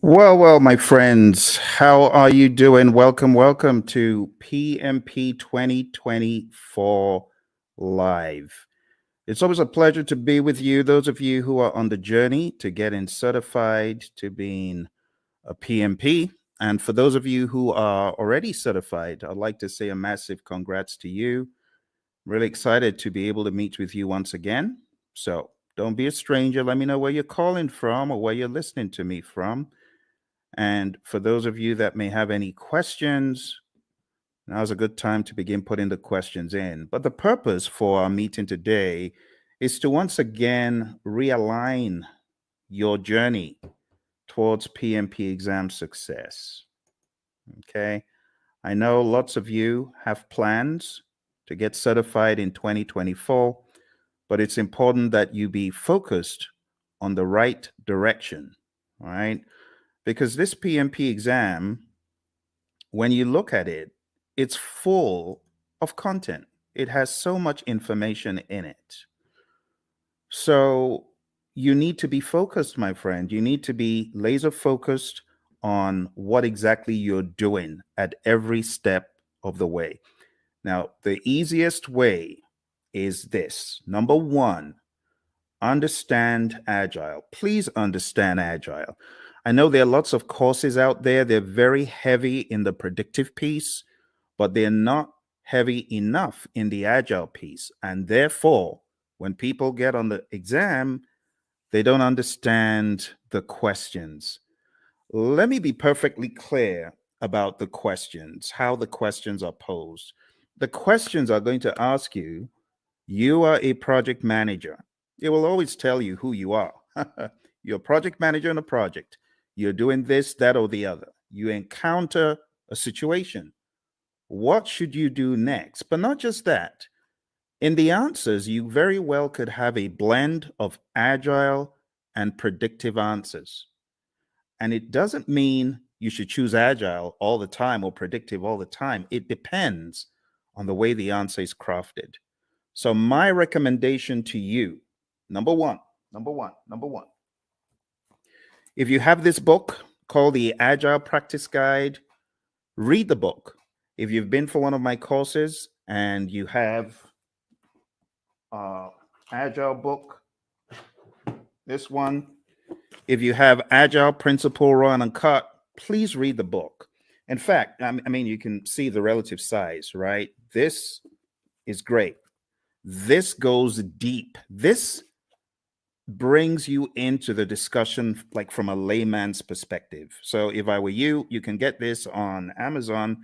Well, my friends, how are you doing? Welcome to PMP 2024 Live. It's always a pleasure to be with you, those of you who are on the journey to getting certified to being a PMP. And for those of you who are already certified, I'd like to say a massive congrats to you. Really excited to be able to meet with you once again. So don't be a stranger. Let me know where you're calling from or where you're listening to me from. And for those of you that may have any questions, now's a good time to begin putting the questions in. But the purpose for our meeting today is to once again realign your journey towards PMP exam success. Okay. I know lots of you have plans to get certified in 2024, but it's important that you be focused on the right direction. All right. Because this PMP exam, when you look at it, it's full of content. It has so much information in it. So you need to be focused, my friend. You need to be laser focused on what exactly you're doing at every step of the way. Now, the easiest way is this. Number one, understand Agile. Please understand Agile. I know there are lots of courses out there. They're very heavy in the predictive piece, but they're not heavy enough in the Agile piece. And therefore, when people get on the exam, they don't understand the questions. Let me be perfectly clear about the questions, how the questions are posed. The questions are going to ask you, you are a project manager. It will always tell you who you are. You're a project manager on a project. You're doing this, that, or the other. You encounter a situation. What should you do next? But not just that. In the answers, you very well could have a blend of agile and predictive answers. And it doesn't mean you should choose agile all the time or predictive all the time. It depends on the way the answer is crafted. So my recommendation to you, number one, if you have this book called the Agile Practice Guide, read the book. If you've been for one of my courses and you have Agile book, this one, if you have Agile Principle Raw and Uncut, please read the book. In fact, I mean, you can see the relative size, right? This is great. This goes deep. This brings you into the discussion like from a layman's perspective. So if I were you, you can get this on Amazon.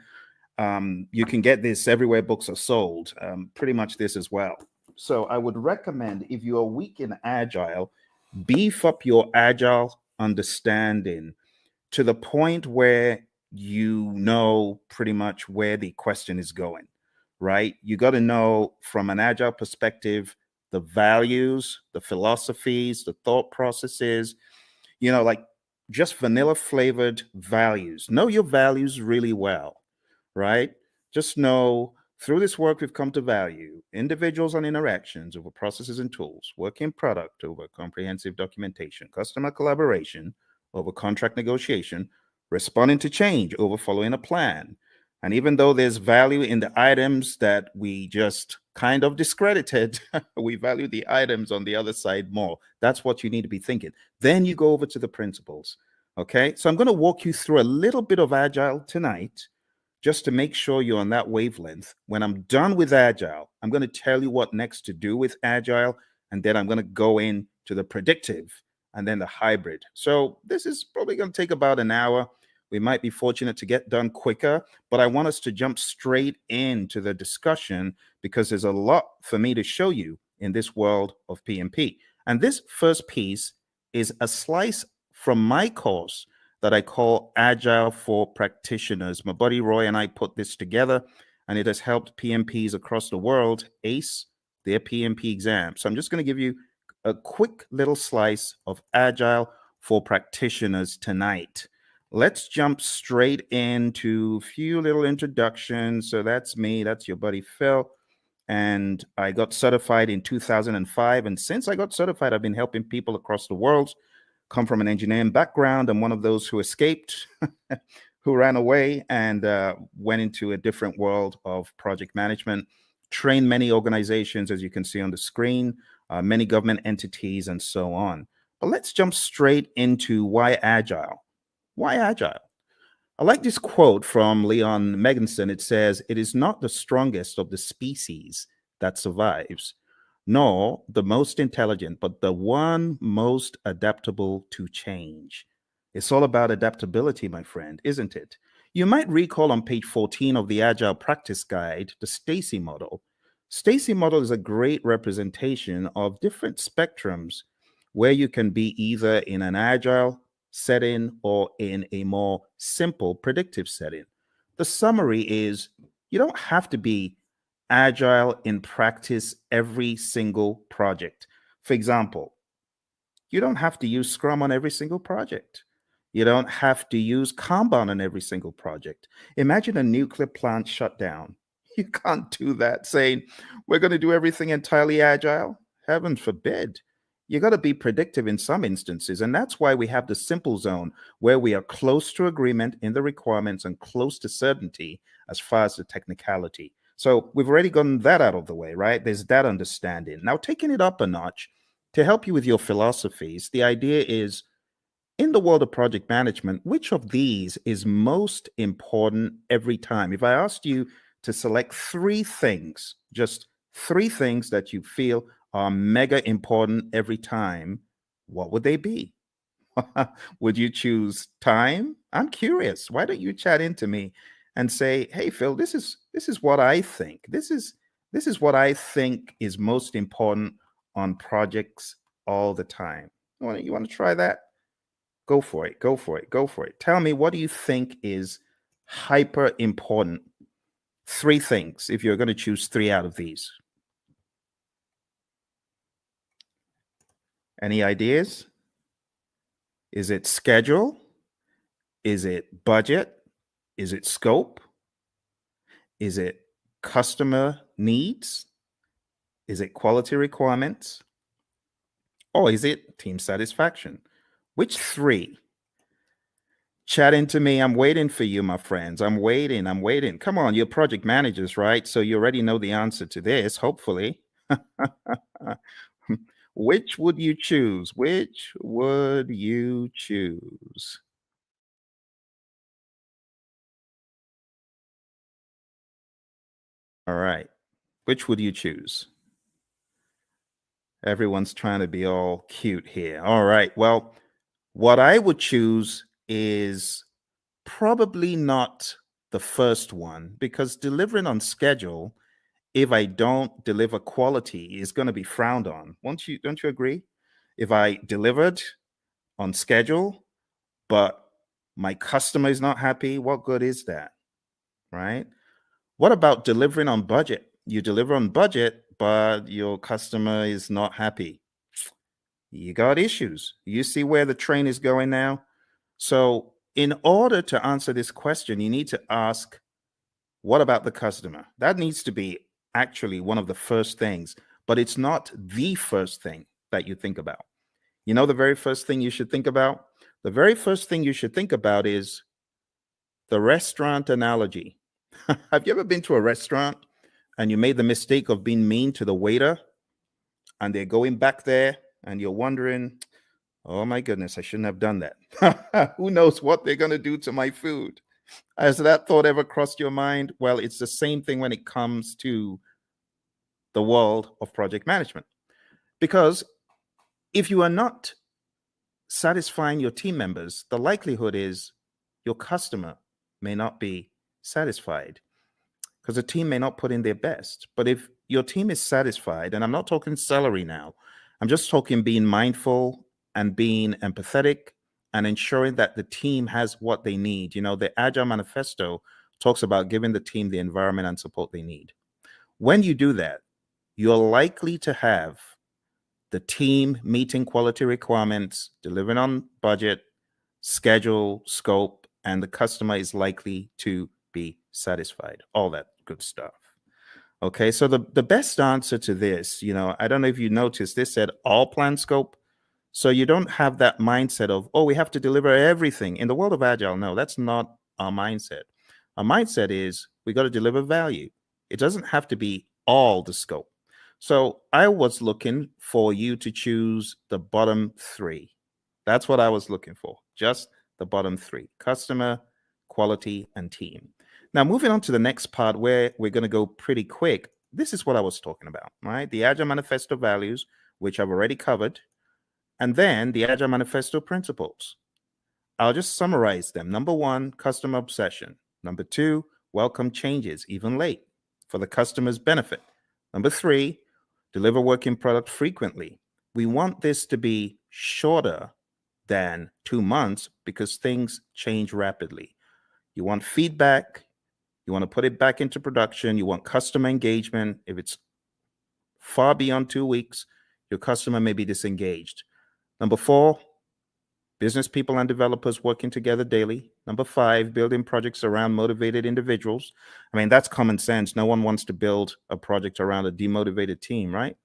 You can get this everywhere books are sold, pretty much this as well. So I would recommend, if you are weak in Agile, beef up your Agile understanding to the point where you know pretty much where the question is going, right? You got to know from an Agile perspective the values, the philosophies, the thought processes, like just vanilla flavored values. Know your values really well, right? Just know through this work we've come to value individuals and interactions over processes and tools, working product over comprehensive documentation, customer collaboration over contract negotiation, responding to change over following a plan. And even though there's value in the items that we just kind of discredited, we value the items on the other side more. That's what you need to be thinking. Then you go over to the principles. Okay. So I'm going to walk you through a little bit of Agile tonight just to make sure you're on that wavelength. When I'm done with Agile, I'm going to tell you what next to do with Agile. And then I'm going to go into the predictive and then the hybrid. So this is probably going to take about an hour. We might be fortunate to get done quicker, but I want us to jump straight into the discussion because there's a lot for me to show you in this world of PMP. And this first piece is a slice from my course that I call Agile for Practitioners. My buddy Roy and I put this together, and it has helped PMPs across the world ace their PMP exam. So I'm just going to give you a quick little slice of Agile for Practitioners tonight. Let's jump straight into a few little introductions. So that's me. That's your buddy Phil. And I got certified in 2005. And since I got certified, I've been helping people across the world come from an engineering background. I'm one of those who escaped, who ran away and went into a different world of project management, trained many organizations, as you can see on the screen, many government entities, and so on. But let's jump straight into why Agile. Why Agile? I like this quote from Leon Megginson. It says, "It is not the strongest of the species that survives, nor the most intelligent, but the one most adaptable to change." It's all about adaptability, my friend, isn't it? You might recall on page 14 of the Agile Practice Guide, the Stacy model. Stacy model is a great representation of different spectrums where you can be either in an agile setting or in a more simple predictive setting. The summary is you don't have to be agile in practice every single project. For example, you don't have to use Scrum on every single project. You don't have to use Kanban on every single project. Imagine a nuclear plant shutdown. You can't do that saying, we're going to do everything entirely agile. Heaven forbid. You got to be predictive in some instances. And that's why we have the simple zone where we are close to agreement in the requirements and close to certainty as far as the technicality. So we've already gotten that out of the way, right? There's that understanding. Now, taking it up a notch to help you with your philosophies, the idea is in the world of project management, which of these is most important every time? If I asked you to select three things, just three things that you feel are mega important every time, what would they be? Would you choose time? I'm curious. Why don't you chat into me and say, "Hey Phil, this is what I think. This is what I think is most important on projects all the time." You want to try that? Go for it. Go for it. Go for it. Tell me, what do you think is hyper important? Three things, if you're going to choose three out of these. Any ideas? Is it schedule? Is it budget? Is it scope? Is it customer needs? Is it quality requirements? Or is it team satisfaction? Which three? Chat into me. I'm waiting for you, my friends. I'm waiting. I'm waiting. Come on, you're project managers, right? So you already know the answer to this, hopefully. Which would you choose? Which would you choose? All right. Which would you choose? Everyone's trying to be all cute here. All right. Well, what I would choose is probably not the first one because delivering on schedule, if I don't deliver quality, is going to be frowned on. Don't you agree? If I delivered on schedule, but my customer is not happy, what good is that? Right? What about delivering on budget? You deliver on budget, but your customer is not happy. You got issues. You see where the train is going now? So, in order to answer this question, you need to ask, what about the customer? That needs to be actually one of the first things, but it's not the first thing that you think about. You know, the very first thing you should think about? The very first thing you should think about is the restaurant analogy. Have you ever been to a restaurant and you made the mistake of being mean to the waiter and they're going back there and you're wondering, oh my goodness, I shouldn't have done that. Who knows what they're going to do to my food? Has that thought ever crossed your mind? Well, it's the same thing when it comes to the world of project management. Because if you are not satisfying your team members, the likelihood is your customer may not be satisfied because the team may not put in their best. But if your team is satisfied, and I'm not talking salary now, I'm just talking being mindful and being empathetic and ensuring that the team has what they need. You know, the Agile Manifesto talks about giving the team the environment and support they need. When you do that, you're likely to have the team meeting quality requirements, delivering on budget, schedule, scope, and the customer is likely to be satisfied. All that good stuff. Okay, so the best answer to this, you know, I don't know if you noticed, this said all plan scope. So you don't have that mindset of, oh, we have to deliver everything. In the world of Agile, no, that's not our mindset. Our mindset is we got to deliver value. It doesn't have to be all the scope. So I was looking for you to choose the bottom three. That's what I was looking for. Just the bottom three: customer, quality, and team. Now, moving on to the next part where we're going to go pretty quick. This is what I was talking about, right? The Agile Manifesto values, which I've already covered, and then the Agile Manifesto principles. I'll just summarize them. Number one, customer obsession. Number two, welcome changes, even late, for the customer's benefit. Number three, deliver working product frequently. We want this to be shorter than 2 months because things change rapidly. You want feedback. You want to put it back into production. You want customer engagement. If it's far beyond 2 weeks, your customer may be disengaged. Number four, business people and developers working together daily. Number five, building projects around motivated individuals. I mean, that's common sense. No one wants to build a project around a demotivated team, right?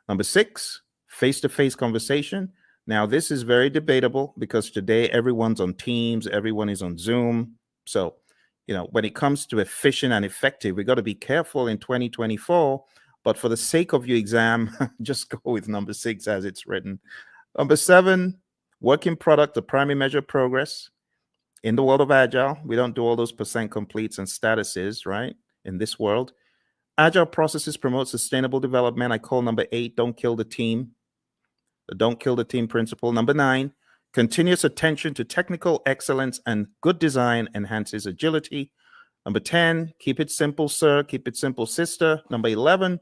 Number six, face-to-face conversation. Now, this is very debatable because today everyone's on Teams, everyone is on Zoom. So, when it comes to efficient and effective, we got to be careful in 2024. But for the sake of your exam, just go with number six as it's written. Number seven, working product, the primary measure of progress. In the world of Agile, we don't do all those percent completes and statuses, right? In this world, Agile processes promote sustainable development. I call number eight, don't kill the team. The don't kill the team principle. Number nine, continuous attention to technical excellence and good design enhances agility. Number 10, keep it simple, sir. Keep it simple, sister. Number 11,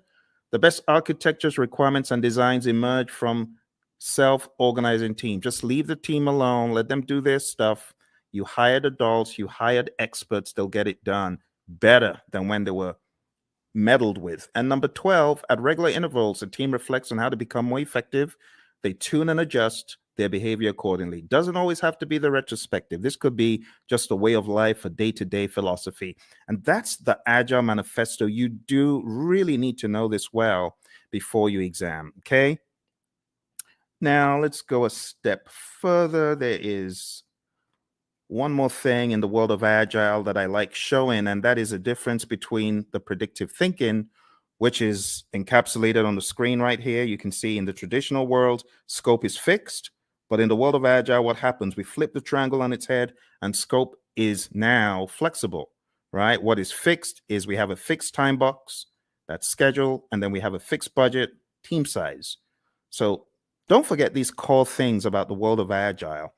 the best architectures, requirements, and designs emerge from self-organizing team. Just leave the team alone. Let them do their stuff. You hired adults. You hired experts. They'll get it done better than when they were meddled with. And number 12, at regular intervals, the team reflects on how to become more effective. They tune and adjust their behavior accordingly. Doesn't always have to be the retrospective. This could be just a way of life, a day-to-day philosophy. And that's the Agile Manifesto. You do really need to know this well before you exam, okay? Now, let's go a step further. There is one more thing in the world of Agile that I like showing, and that is a difference between the predictive thinking, which is encapsulated on the screen right here. You can see in the traditional world, scope is fixed. But in the world of Agile, what happens? We flip the triangle on its head, and scope is now flexible, right? What is fixed is we have a fixed time box, that's schedule, and then we have a fixed budget, team size. So don't forget these core things about the world of Agile.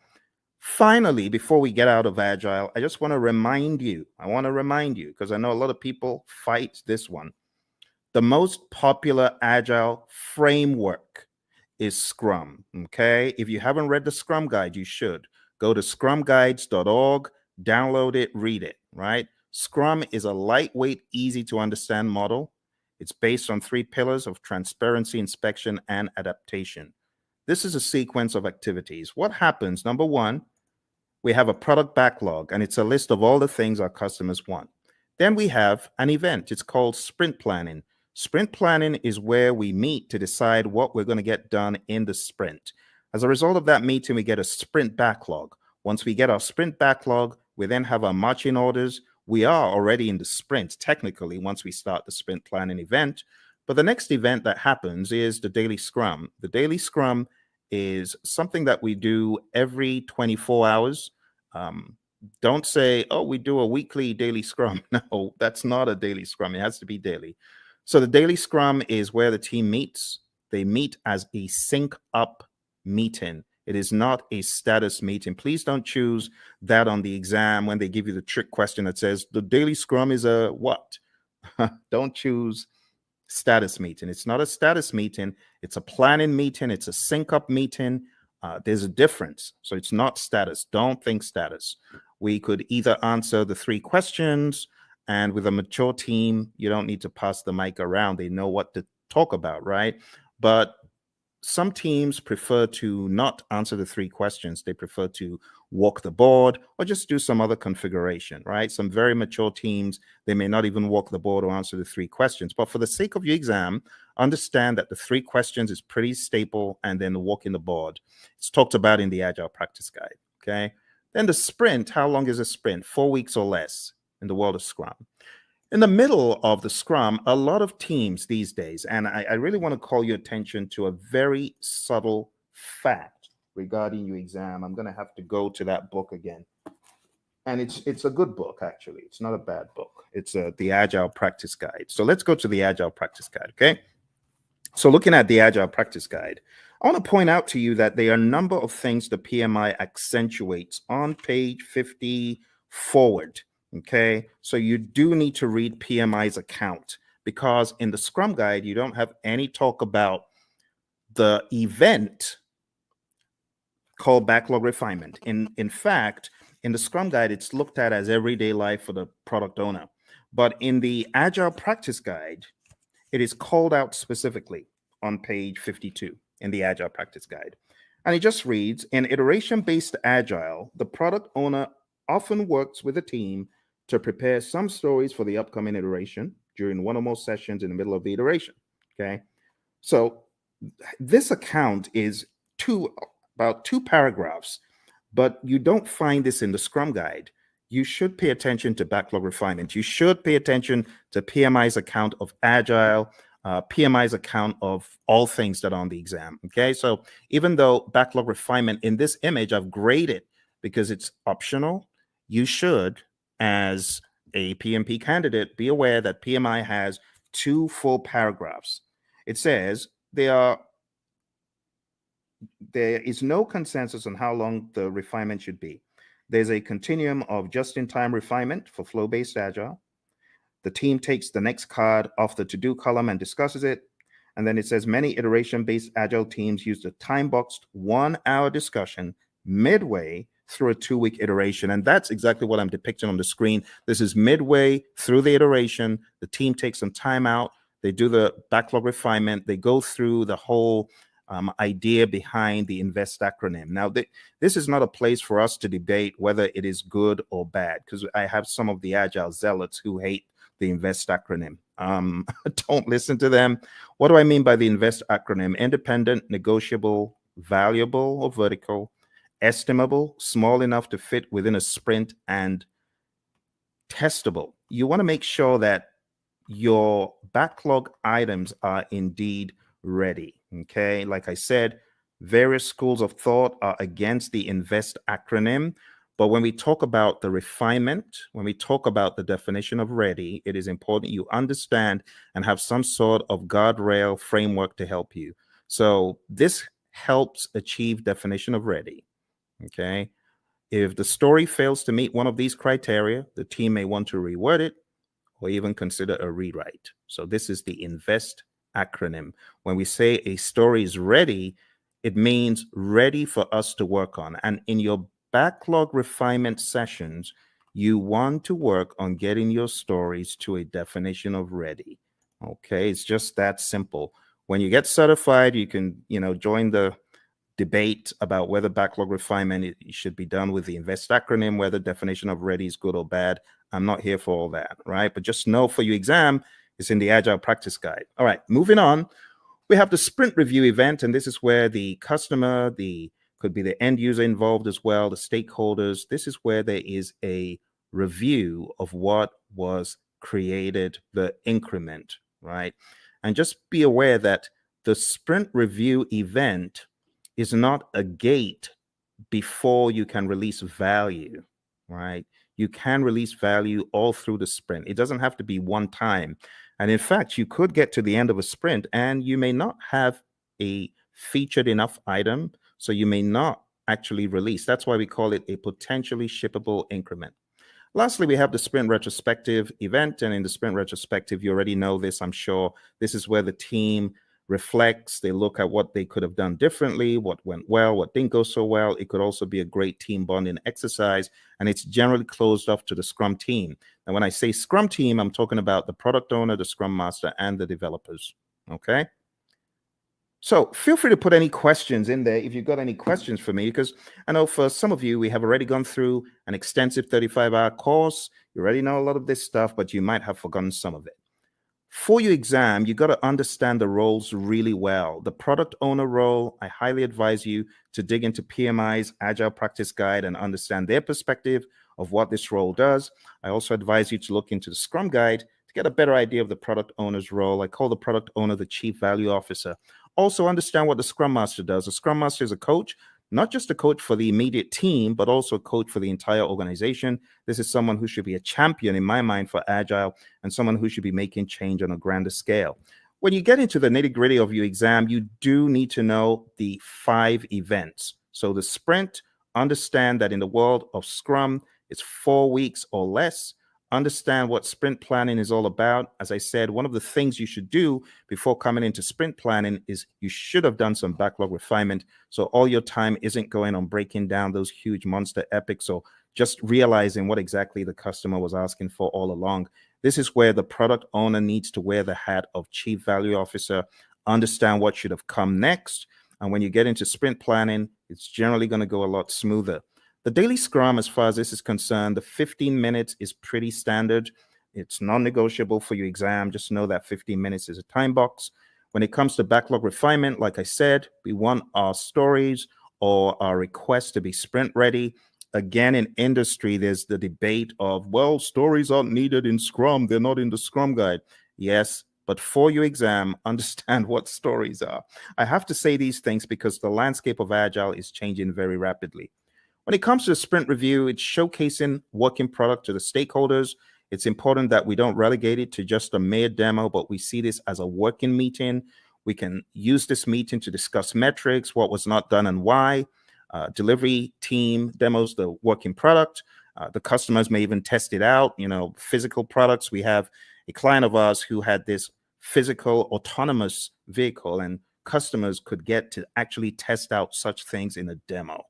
Finally, before we get out of Agile, I just want to remind you, because I know a lot of people fight this one. The most popular Agile framework is Scrum, okay? If you haven't read the Scrum Guide, you should. Go to scrumguides.org, download it, read it, right? Scrum is a lightweight, easy to understand model. It's based on 3 pillars of transparency, inspection, and adaptation. This is a sequence of activities. What happens? Number one, we have a product backlog, and it's a list of all the things our customers want. Then we have an event. It's called sprint planning. Sprint planning is where we meet to decide what we're going to get done in the sprint. As a result of that meeting, we get a sprint backlog. Once we get our sprint backlog, we then have our marching orders. We are already in the sprint, technically, once we start the sprint planning event. But the next event that happens is the daily scrum. The daily scrum is something that we do every 24 hours. Don't say, oh, we do a weekly daily scrum. No, that's not a daily scrum. It has to be daily. So the daily scrum is where the team meets. They meet as a sync up meeting. It is not a status meeting. Please don't choose that on the exam when they give you the trick question that says the daily scrum is a what? Don't choose status meeting. It's not a status meeting. It's a planning meeting. It's a sync up meeting. There's a difference. So it's not status. Don't think status. We could either answer the 3 questions, and with a mature team, you don't need to pass the mic around. They know what to talk about, right? But some teams prefer to not answer the 3 questions. They prefer to walk the board or just do some other configuration, right? Some very mature teams, they may not even walk the board or answer the 3 questions. But for the sake of your exam, understand that the 3 questions is pretty stable, and then the walking the board. It's talked about in the Agile Practice Guide, okay? Then the sprint, how long is a sprint? 4 weeks or less in the world of Scrum. In the middle of the Scrum, a lot of teams these days, and I really want to call your attention to a very subtle fact regarding your exam. I'm going to have to go to that book again. And it's a good book, actually. It's not a bad book. It's the Agile Practice Guide. So let's go to the Agile Practice Guide, okay? So looking at the Agile Practice Guide, I want to point out to you that there are a number of things the PMI accentuates on page 50 forward. Okay, so you do need to read PMI's account, because in the Scrum Guide, you don't have any talk about the event called backlog refinement. In fact, in the Scrum Guide, it's looked at as everyday life for the product owner. But in the Agile Practice Guide, it is called out specifically on page 52 in the Agile Practice Guide. And it just reads, in iteration-based Agile, the product owner often works with a team to prepare some stories for the upcoming iteration during one or more sessions in the middle of the iteration, okay? So this account is about 2 paragraphs, but you don't find this in the Scrum Guide. You should pay attention to backlog refinement. You should pay attention to PMI's account of Agile, PMI's account of all things that are on the exam, okay? So even though backlog refinement in this image, I've graded because it's optional, you should, as a PMP candidate, be aware that PMI has 2 full paragraphs. It says there is no consensus on how long the refinement should be. There's a continuum of just-in-time refinement for flow-based Agile. The team takes the next card off the to-do column and discusses it. And then it says many iteration-based Agile teams use the time-boxed 1-hour discussion midway through a 2-week iteration. And that's exactly what I'm depicting on the screen. This is midway through the iteration. The team takes some time out. They do the backlog refinement. They go through the whole idea behind the INVEST acronym. Now, this is not a place for us to debate whether it is good or bad, because I have some of the Agile zealots who hate the INVEST acronym. Don't listen to them. What do I mean by the INVEST acronym? Independent, negotiable, valuable or vertical, estimable, small enough to fit within a sprint, and testable. You want to make sure that your backlog items are indeed ready, okay? Like I said, various schools of thought are against the INVEST acronym, but when we talk about the refinement, when we talk about the definition of ready, it is important you understand and have some sort of guardrail framework to help you. So this helps achieve definition of ready, okay? If the story fails to meet one of these criteria, the team may want to reword it or even consider a rewrite. So this is the INVEST acronym. When we say a story is ready, it means ready for us to work on. And in your backlog refinement sessions, you want to work on getting your stories to a definition of ready. Okay, it's just that simple. When you get certified, you can, join the debate about whether backlog refinement should be done with the INVEST acronym, whether definition of ready is good or bad. I'm not here for all that, right? But just know for your exam, it's in the Agile Practice Guide. All right, moving on. We have the sprint review event, and this is where the customer, could be the end user involved as well, the stakeholders. This is where there is a review of what was created, the increment, right? And just be aware that the sprint review event is not a gate before you can release value, right? You can release value all through the sprint. It doesn't have to be one time. And in fact, you could get to the end of a sprint and you may not have a featured enough item, so you may not actually release. That's why we call it a potentially shippable increment. Lastly, we have the sprint retrospective event. And in the sprint retrospective, you already know this, I'm sure. This is where the team reflects, they look at what they could have done differently, what went well, what didn't go so well. It could also be a great team bonding exercise, and it's generally closed off to the Scrum team. And when I say Scrum team, I'm talking about the product owner, the Scrum master, and the developers, okay? So feel free to put any questions in there if you've got any questions for me, because I know for some of you, we have already gone through an extensive 35-hour course. You already know a lot of this stuff, but you might have forgotten some of it. For your exam, you got to understand the roles really well. The product owner role, I highly advise you to dig into PMI's Agile Practice Guide and understand their perspective of what this role does. I also advise you to look into the Scrum Guide to get a better idea of the product owner's role. I call the product owner the Chief Value Officer. Also understand what the Scrum Master does. The Scrum Master is a coach, not just a coach for the immediate team, but also a coach for the entire organization. This is someone who should be a champion in my mind for Agile and someone who should be making change on a grander scale. When you get into the nitty-gritty of your exam, you do need to know the 5 events. So the sprint, understand that in the world of Scrum, it's 4 weeks or less. Understand what sprint planning is all about. As I said, one of the things you should do before coming into sprint planning is you should have done some backlog refinement. So all your time isn't going on breaking down those huge monster epics or just realizing what exactly the customer was asking for all along. This is where the product owner needs to wear the hat of Chief Value Officer, understand what should have come next. And when you get into sprint planning, it's generally going to go a lot smoother. The daily Scrum, as far as this is concerned, the 15 minutes is pretty standard. It's non-negotiable for your exam. Just know that 15 minutes is a time box. When it comes to backlog refinement, like I said, we want our stories or our requests to be sprint ready. Again, in industry, there's the debate of, well, stories aren't needed in Scrum. They're not in the Scrum Guide. Yes, but for your exam, understand what stories are. I have to say these things because the landscape of Agile is changing very rapidly. When it comes to the sprint review, it's showcasing working product to the stakeholders. It's important that we don't relegate it to just a mere demo, but we see this as a working meeting. We can use this meeting to discuss metrics, what was not done and why. Delivery team demos the working product. The customers may even test it out. Physical products. We have a client of ours who had this physical autonomous vehicle, and customers could get to actually test out such things in a demo.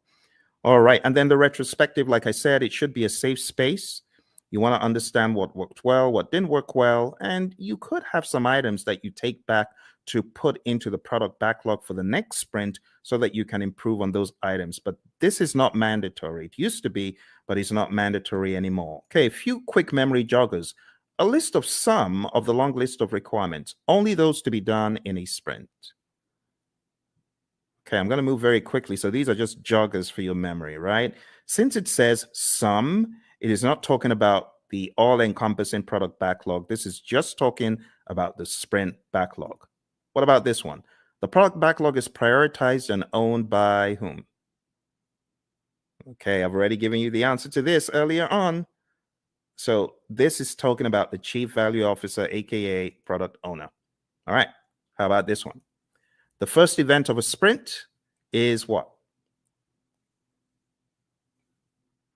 All right. And then the retrospective, like I said, it should be a safe space. You want to understand what worked well, what didn't work well, and you could have some items that you take back to put into the product backlog for the next sprint so that you can improve on those items. But this is not mandatory. It used to be, but it's not mandatory anymore. Okay, a few quick memory joggers. A list of some of the long list of requirements, only those to be done in a sprint. Okay, I'm going to move very quickly. So these are just joggers for your memory, right? Since it says some, it is not talking about the all-encompassing product backlog. This is just talking about the sprint backlog. What about this one? The product backlog is prioritized and owned by whom? Okay, I've already given you the answer to this earlier on. So this is talking about the Chief Value Officer, aka product owner. All right, how about this one? The first event of a sprint is what?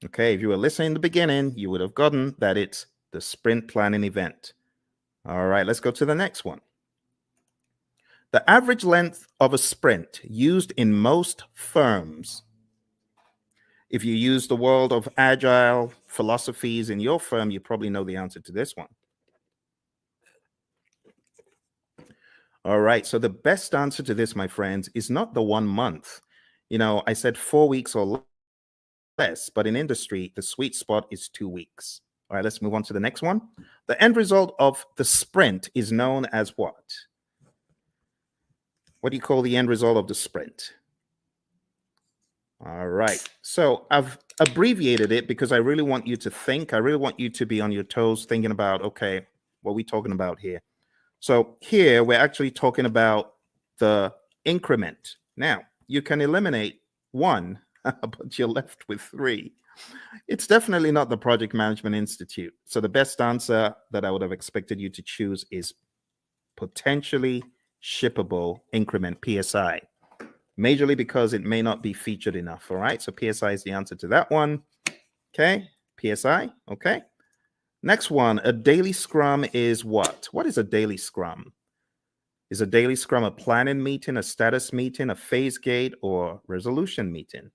Okay, if you were listening in the beginning, you would have gotten that it's the sprint planning event. All right, let's go to the next one. The average length of a sprint used in most firms. If you use the world of Agile philosophies in your firm, you probably know the answer to this one. All right, so the best answer to this, my friends, is not the 1 month. I said 4 weeks or less, but in industry, the sweet spot is 2 weeks. All right, let's move on to the next one. The end result of the sprint is known as what? What do you call the end result of the sprint? All right, so I've abbreviated it because I really want you to think. I really want you to be on your toes thinking about, okay, what are we talking about here? So here we're actually talking about the increment. Now, you can eliminate 1, but you're left with 3. It's definitely not the Project Management Institute. So the best answer that I would have expected you to choose is potentially shippable increment, PSI. Majorly because it may not be featured enough. All right, so PSI is the answer to that one. Okay, PSI. Okay. Next one, a daily scrum is what? What is a daily scrum? Is a daily scrum a planning meeting, a status meeting, a phase gate, or resolution meeting?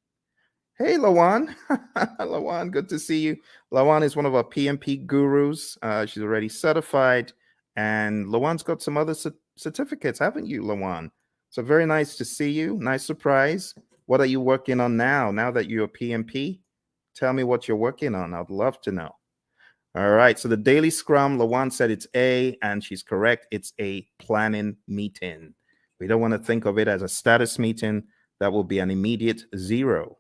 Hey, Lawan. Lawan, good to see you. Lawan is one of our PMP gurus. She's already certified. And Lawan's got some other certificates, haven't you, Lawan? So very nice to see you. Nice surprise. What are you working on now that you're a PMP? Tell me what you're working on. I'd love to know. All right. So the daily scrum, Lawan said it's A, and she's correct. It's a planning meeting. We don't want to think of it as a status meeting. That will be an immediate 0.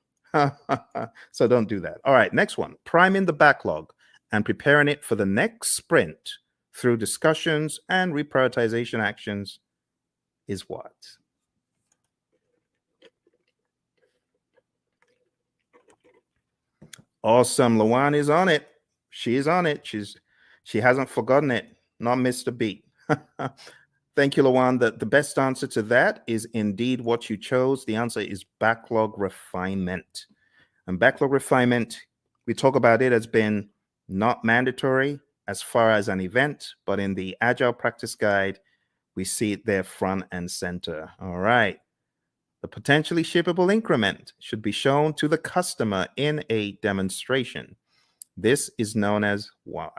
So don't do that. All right. Next one, priming the backlog and preparing it for the next sprint through discussions and reprioritization actions is what? Awesome. Lawan is on it. She is on it. She hasn't forgotten it. Not missed a beat. Thank you, Lawan. The best answer to that is indeed what you chose. The answer is backlog refinement. And backlog refinement, we talk about it as being not mandatory as far as an event, but in the Agile Practice Guide, we see it there front and center. All right. The potentially shippable increment should be shown to the customer in a demonstration. This is known as what?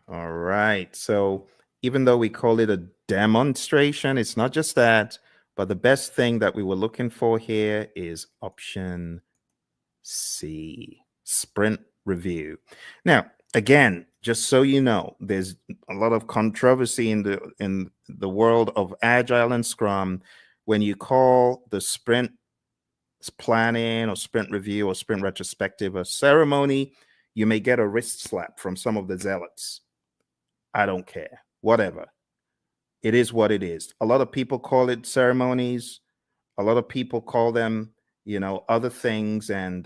All right. So even though we call it a demonstration, it's not just that, but the best thing that we were looking for here is option C, sprint review. Now, again, just so you know, there's a lot of controversy in the world of Agile and Scrum when you call the sprint planning or sprint review or sprint retrospective a ceremony. You may get a wrist slap from some of the zealots. I don't care. Whatever. It is what it is. A lot of people call it ceremonies. A lot of people call them, other things. And,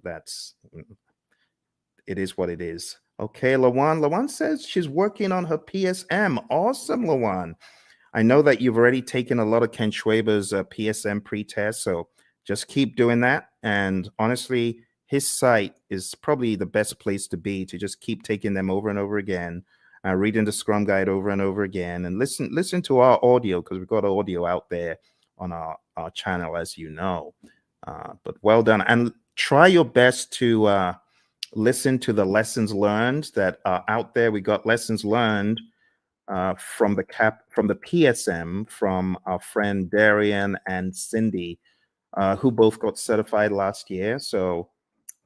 that's, it is what it is. Okay, Lawan. Lawan says she's working on her PSM. Awesome, Lawan. I know that you've already taken a lot of Ken Schwaber's PSM pre-test, so just keep doing that. And honestly, his site is probably the best place to be to just keep taking them over and over again, reading the Scrum Guide over and over again, and listen to our audio because we've got audio out there on our channel, as you know. But well done, and try your best to listen to the lessons learned that are out there. We got lessons learned from the PSM from our friend Darian and Cindy, who both got certified last year. So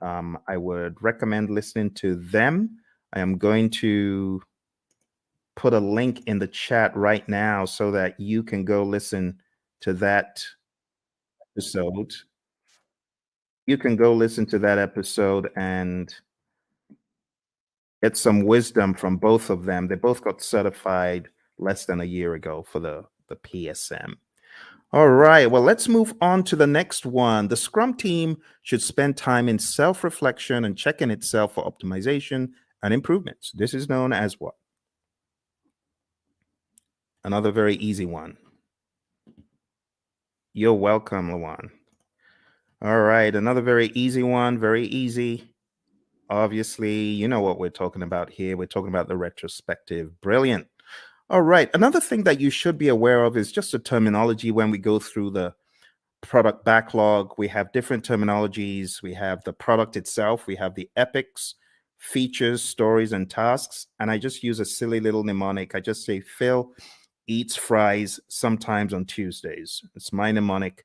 I would recommend listening to them. I am going to put a link in the chat right now so that you can go listen to that episode. You can go listen to that episode and get some wisdom from both of them. They both got certified less than a year ago for the PSM. All right, well, let's move on to the next one. The Scrum team should spend time in self-reflection and checking itself for optimization and improvements. This is known as what? Another very easy one. You're welcome, Lawan. All right, another very easy one, very easy. Obviously, you know what we're talking about here. We're talking about the retrospective. Brilliant. All right, another thing that you should be aware of is just the terminology when we go through the product backlog. We have different terminologies. We have the product itself. We have the epics, features, stories, and tasks. And I just use a silly little mnemonic. I just say Phil eats fries sometimes on Tuesdays. It's my mnemonic.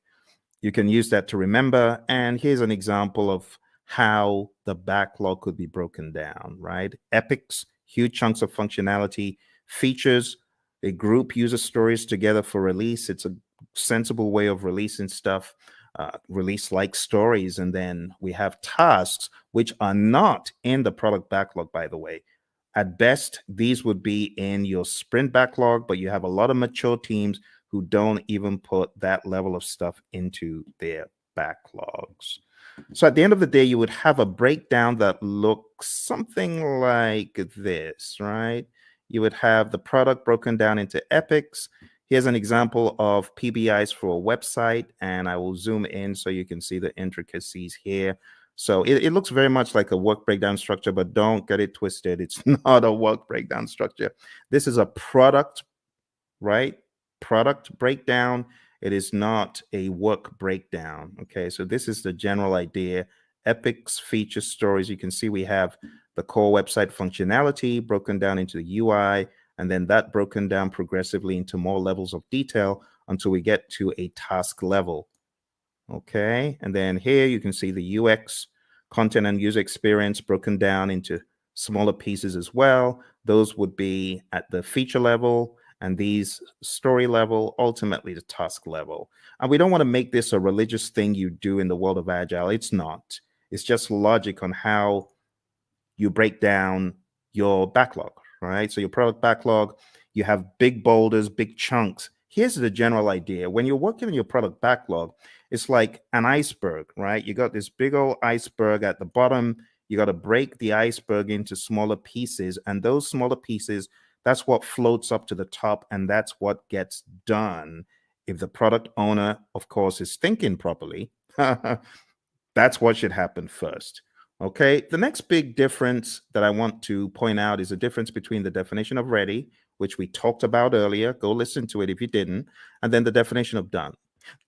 You can use that to remember. And here's an example of how the backlog could be broken down, right? Epics, huge chunks of functionality. Features, a group user stories together for release. It's a sensible way of releasing stuff, release like stories. And then we have tasks, which are not in the product backlog, by the way. At best, these would be in your sprint backlog, but you have a lot of mature teams who don't even put that level of stuff into their backlogs. So at the end of the day, you would have a breakdown that looks something like this, right? You would have the product broken down into epics. Here's an example of PBIs for a website, and I will zoom in so you can see the intricacies here. So it looks very much like a work breakdown structure, but don't get it twisted. It's not a work breakdown structure. This is a product, right? Product breakdown. It is not a work breakdown. Okay, so this is the general idea. epics, feature stories. You can see we have the core website functionality broken down into the UI, and then that broken down progressively into more levels of detail until we get to a task level. Okay, and then here you can see the UX, content and user experience broken down into smaller pieces as well. Those would be at the feature level, and these story level, ultimately the task level. And we don't want to make this a religious thing you do in the world of Agile. It's not. It's just logic on how you break down your backlog, right? So your product backlog, you have big boulders, big chunks. Here's the general idea. When you're working on your product backlog, it's like an iceberg, right? You got this big old iceberg at the bottom. You got to break the iceberg into smaller pieces. And those smaller pieces, that's what floats up to the top. And that's what gets done. If the product owner, of course, is thinking properly, that's what should happen first. Okay, the next big difference that I want to point out is the difference between the definition of ready, which we talked about earlier. Go listen to it if you didn't, and then the definition of done.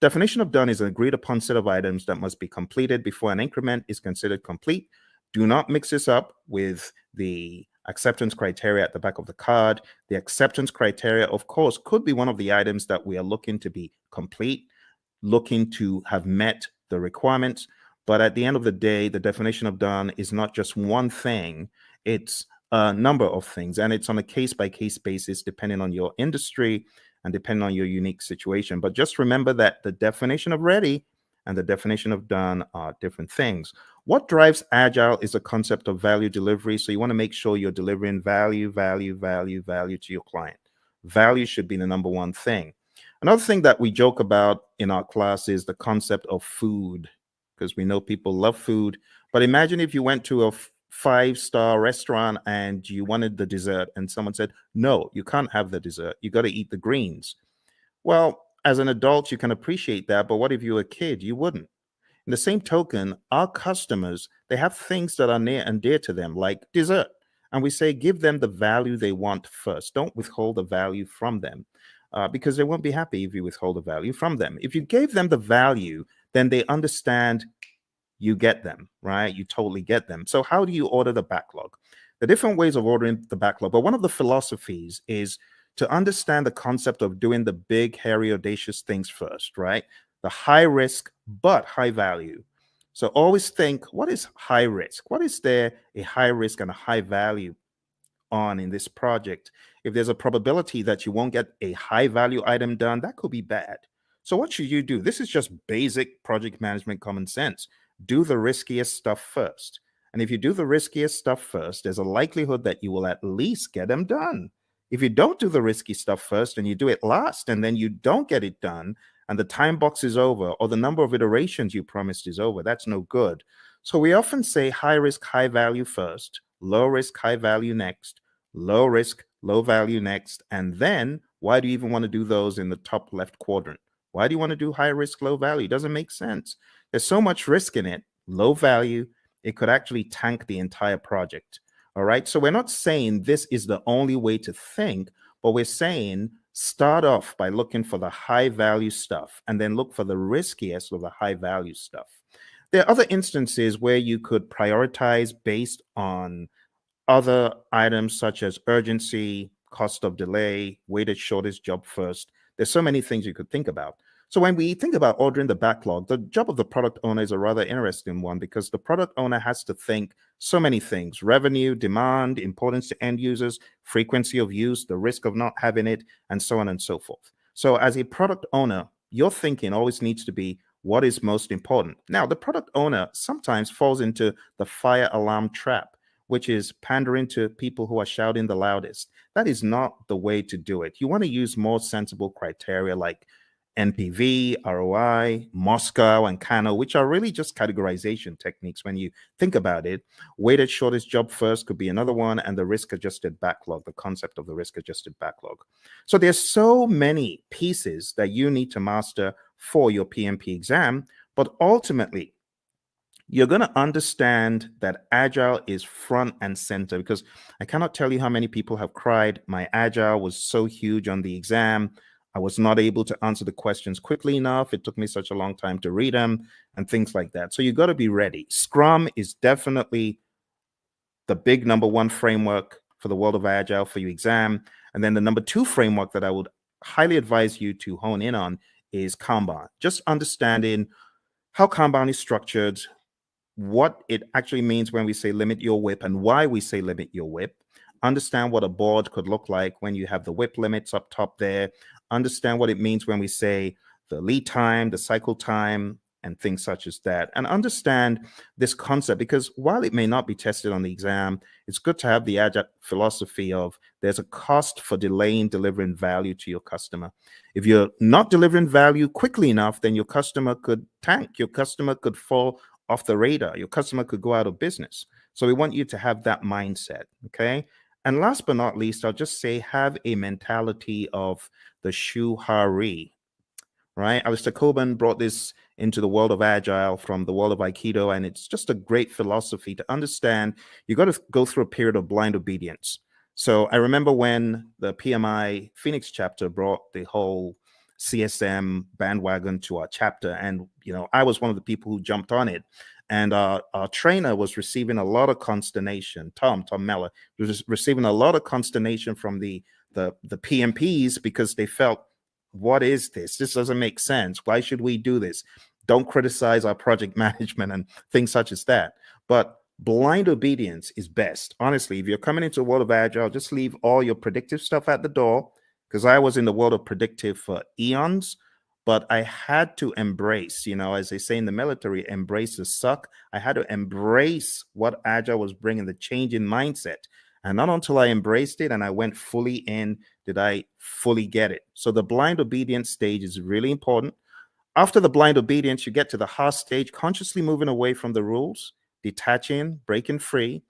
Definition of done is an agreed upon set of items that must be completed before an increment is considered complete. Do not mix this up with the acceptance criteria at the back of the card. The acceptance criteria, of course, could be one of the items that we are looking to be complete, looking to have met the requirements. But at the end of the day, the definition of done is not just one thing, it's a number of things. And it's on a case-by-case basis, depending on your industry and depending on your unique situation. But just remember that the definition of ready and the definition of done are different things. What drives Agile is a concept of value delivery. So you want to make sure you're delivering value to your client. Value should be the number one thing. Another thing that we joke about in our class is the concept of food, because we know people love food. But imagine if you went to a five-star restaurant and you wanted the dessert and someone said, no, you can't have the dessert. You got to eat the greens. Well, as an adult, you can appreciate that. But what if you were a kid? You wouldn't. In the same token, our customers, they have things that are near and dear to them, like dessert. And we say, give them the value they want first. Don't withhold the value from them. Because they won't be happy if you withhold the value from them. If you gave them the value, then they understand you get them, right? You totally get them. So how do you order the backlog? The different ways of ordering the backlog, but one of the philosophies is to understand the concept of doing the big, hairy, audacious things first, right? The high risk, but high value. So always think, what is high risk? What is there a high risk and a high value on in this project? If there's a probability that you won't get a high value item done, that could be bad. So what should you do? This is just basic project management common sense. Do the riskiest stuff first. And if you do the riskiest stuff first, there's a likelihood that you will at least get them done. If you don't do the risky stuff first and you do it last and then you don't get it done and the time box is over or the number of iterations you promised is over, that's no good. So we often say high risk, high value first, low risk, high value next, low risk, low value next. And then why do you even want to do those in the top left quadrant? Why do you want to do high risk, low value? It doesn't make sense. There's so much risk in it. Low value, it could actually tank the entire project. All right. So we're not saying this is the only way to think, but we're saying start off by looking for the high value stuff and then look for the riskiest of the high value stuff. There are other instances where you could prioritize based on other items such as urgency, cost of delay, weighted shortest job first. There's so many things you could think about. So when we think about ordering the backlog, the job of the product owner is a rather interesting one because the product owner has to think so many things: revenue, demand, importance to end users, frequency of use, the risk of not having it, and so on and so forth. So as a product owner, your thinking always needs to be what is most important. Now, the product owner sometimes falls into the fire alarm trap, which is pandering to people who are shouting the loudest. That is not the way to do it. You want to use more sensible criteria like NPV, ROI, Moscow, and Kano, which are really just categorization techniques when you think about it. Weighted shortest job first could be another one, and the risk-adjusted backlog, the concept of the risk-adjusted backlog. So there's so many pieces that you need to master for your PMP exam, but ultimately, you're going to understand that Agile is front and center, because I cannot tell you how many people have cried, my Agile was so huge on the exam. I was not able to answer the questions quickly enough. It took me such a long time to read them and things like that. So you got to be ready. Scrum is definitely the big number one framework for the world of Agile for your exam. And then the number two framework that I would highly advise you to hone in on is Kanban. Just understanding how Kanban is structured, what it actually means when we say limit your WIP and why we say limit your WIP. Understand what a board could look like when you have the WIP limits up top there. Understand what it means when we say the lead time, the cycle time, and things such as that. And understand this concept, because while it may not be tested on the exam, it's good to have the Agile philosophy of there's a cost for delaying delivering value to your customer. If you're not delivering value quickly enough, then your customer could tank, your customer could fall off the radar, your customer could go out of business. So we want you to have that mindset, okay? And last but not least, I'll just say have a mentality of the shuhari, right? Alistair Coburn brought this into the world of Agile from the world of Aikido, and it's just a great philosophy to understand. You got to go through a period of blind obedience. So I remember when the PMI Phoenix chapter brought the whole CSM bandwagon to our chapter, and I was one of the people who jumped on it. And our trainer was receiving a lot of consternation. Tom Mellor was receiving a lot of consternation from the PMPs because they felt, what is this? This doesn't make sense. Why should we do this? Don't criticize our project management and things such as that. But blind obedience is best. Honestly, if you're coming into the world of Agile, just leave all your predictive stuff at the door, because I was in the world of predictive for eons, but I had to embrace, as they say in the military, embrace the suck. I had to embrace what Agile was bringing, the change in mindset. And not until I embraced it and I went fully in did I fully get it. So the blind obedience stage is really important. After the blind obedience, you get to the heart stage, consciously moving away from the rules, detaching, breaking free.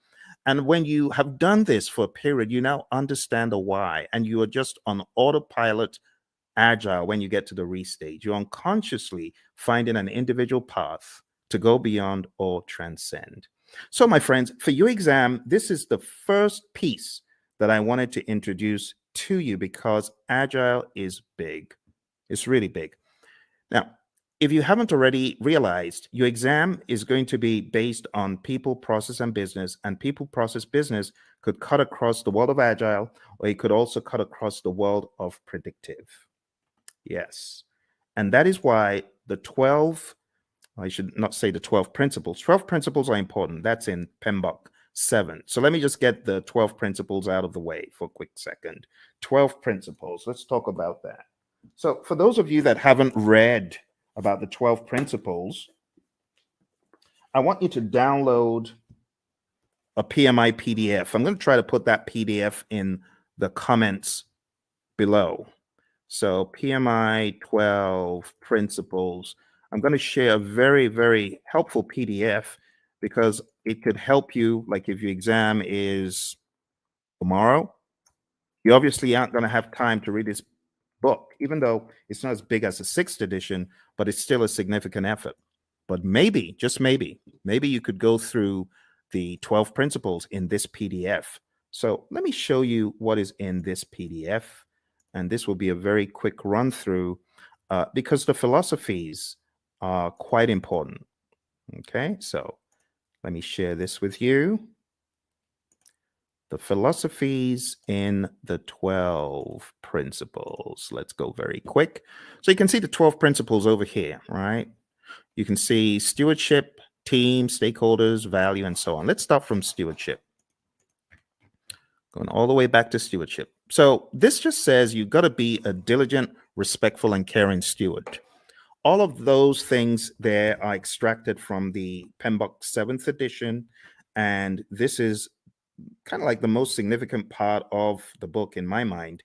And when you have done this for a period, you now understand the why, and you are just on autopilot Agile when you get to the restage. You're unconsciously finding an individual path to go beyond or transcend. So, my friends, for your exam, this is the first piece that I wanted to introduce to you, because Agile is big. It's really big. Now, if you haven't already realized, your exam is going to be based on people, process, and business. And people, process, business could cut across the world of Agile, or it could also cut across the world of predictive. Yes. And that is why I should not say the 12 principles. 12 principles are important. That's in PMBOK 7. So let me just get the 12 principles out of the way for a quick second. 12 principles. Let's talk about that. So for those of you that haven't read about the 12 principles, I want you to download a PMI PDF. I'm going to try to put that PDF in the comments below. So PMI 12 principles. I'm going to share a very, very helpful PDF, because it could help you. Like if your exam is tomorrow, you obviously aren't going to have time to read this book, even though it's not as big as the 6th edition, but it's still a significant effort. But maybe, just maybe you could go through the 12 principles in this PDF. So let me show you what is in this PDF. And this will be a very quick run through, because the philosophies are quite important. Okay, so let me share this with you. The philosophies in the 12 principles. Let's go very quick. So you can see the 12 principles over here, right? You can see stewardship, team, stakeholders, value, and so on. Let's start from stewardship. Going all the way back to stewardship. So this just says you've got to be a diligent, respectful, and caring steward. All of those things there are extracted from the PMBOK 7th edition, and this is kind of like the most significant part of the book in my mind.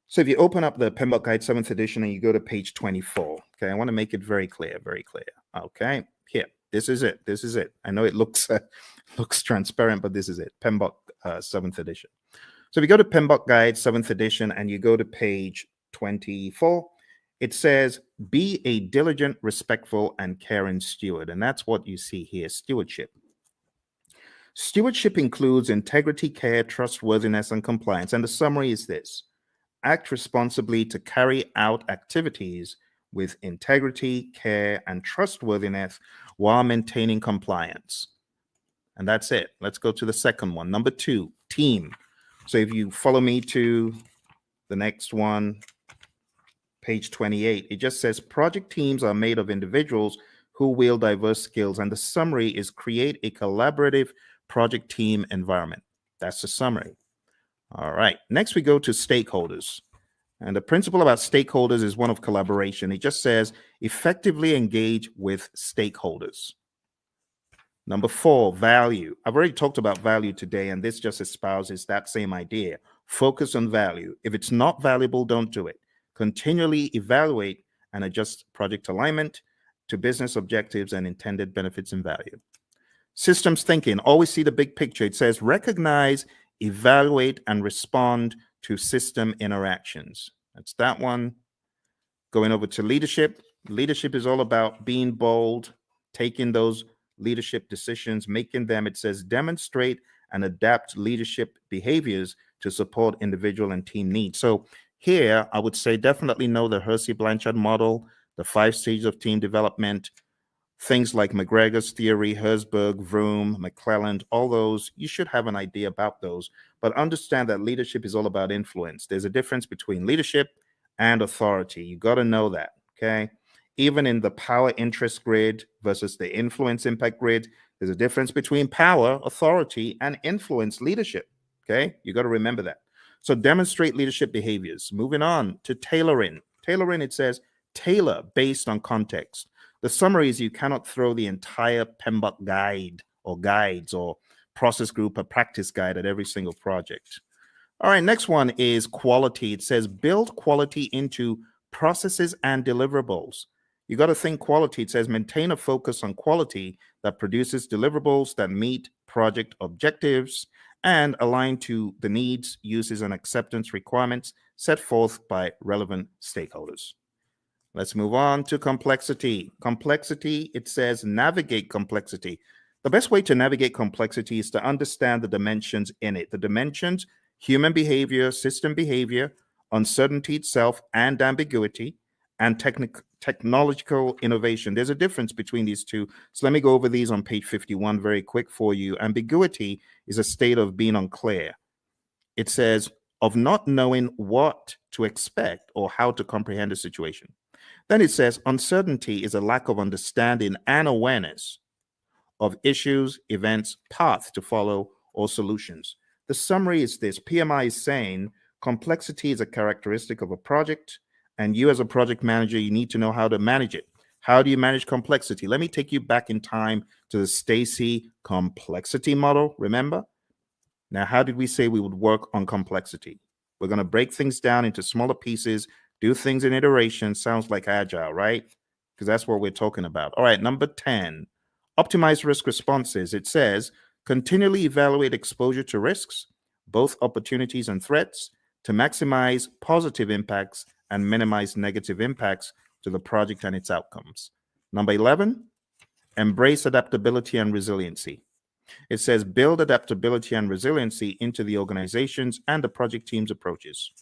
So if you open up the PMBOK Guide 7th edition and you go to page 24, okay, I want to make it very clear, very clear. Okay, here, this is it. This is it. I know it looks transparent, but this is it. PMBOK 7th edition. So if you go to PMBOK Guide 7th edition and you go to page 24, it says, be a diligent, respectful, and caring steward. And that's what you see here, stewardship. Stewardship includes integrity, care, trustworthiness, and compliance. And the summary is this: act responsibly to carry out activities with integrity, care, and trustworthiness while maintaining compliance. And that's it. Let's go to the second one. Number 2, team. So if you follow me to the next one, page 28, it just says project teams are made of individuals who wield diverse skills. And the summary is create a collaborative project team environment. That's the summary. All right. Next, we go to stakeholders. And the principle about stakeholders is one of collaboration. It just says effectively engage with stakeholders. Number 4, value. I've already talked about value today, and this just espouses that same idea. Focus on value. If it's not valuable, don't do it. Continually evaluate and adjust project alignment to business objectives and intended benefits and value. Systems thinking. Always see the big picture. It says recognize, evaluate, and respond to system interactions. That's that one. Going over to leadership. Leadership is all about being bold, taking those leadership decisions, making them. It says demonstrate and adapt leadership behaviors to support individual and team needs. So here, I would say definitely know the Hersey-Blanchard model, the 5 stages of team development, things like McGregor's theory, Herzberg, Vroom, McClelland, all those. You should have an idea about those, but understand that leadership is all about influence. There's a difference between leadership and authority. You got to know that, okay? Even in the power interest grid versus the influence impact grid, there's a difference between power, authority, and influence leadership, okay? You got to remember that. So demonstrate leadership behaviors. Moving on to tailoring. Tailoring, it says tailor based on context. The summary is you cannot throw the entire PMBOK guide or guides or process group or practice guide at every single project. All right, next one is quality. It says build quality into processes and deliverables. You got to think quality. It says maintain a focus on quality that produces deliverables that meet project objectives and align to the needs, uses, and acceptance requirements set forth by relevant stakeholders. Let's move on to complexity. Complexity, it says navigate complexity. The best way to navigate complexity is to understand the dimensions in it. The dimensions, human behavior, system behavior, uncertainty itself, and ambiguity, and technological innovation. There's a difference between these two. So let me go over these on page 51 very quick for you. Ambiguity is a state of being unclear. It says of not knowing what to expect or how to comprehend a situation. Then it says uncertainty is a lack of understanding and awareness of issues, events, paths to follow, or solutions. The summary is this. PMI is saying complexity is a characteristic of a project, and you as a project manager, you need to know how to manage it. How do you manage complexity? Let me take you back in time to the Stacy complexity model, remember? Now, how did we say we would work on complexity? We're going to break things down into smaller pieces, do things in iteration. Sounds like agile, right? Because that's what we're talking about. All right, number 10, optimize risk responses. It says continually evaluate exposure to risks, both opportunities and threats, to maximize positive impacts and minimize negative impacts to the project and its outcomes. Number 11, embrace adaptability and resiliency. It says build adaptability and resiliency into the organizations and the project team's approaches.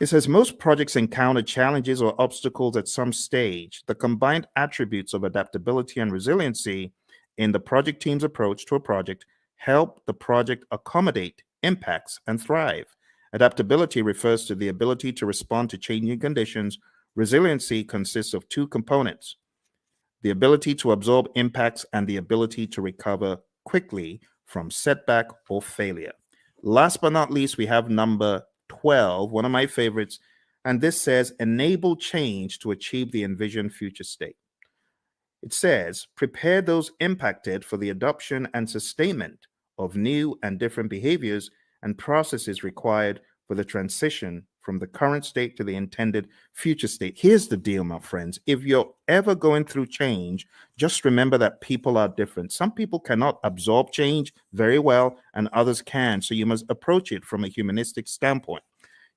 It says most projects encounter challenges or obstacles at some stage. The combined attributes of adaptability and resiliency in the project team's approach to a project help the project accommodate impacts and thrive. Adaptability refers to the ability to respond to changing conditions. Resiliency consists of 2 components: the ability to absorb impacts and the ability to recover quickly from setback or failure. Last but not least, we have number 12, one of my favorites, and this says enable change to achieve the envisioned future state. It says prepare those impacted for the adoption and sustainment of new and different behaviors and processes required for the transition from the current state to the intended future state. Here's the deal, my friends. If you're ever going through change, just remember that people are different. Some people cannot absorb change very well, and others can. So you must approach it from a humanistic standpoint.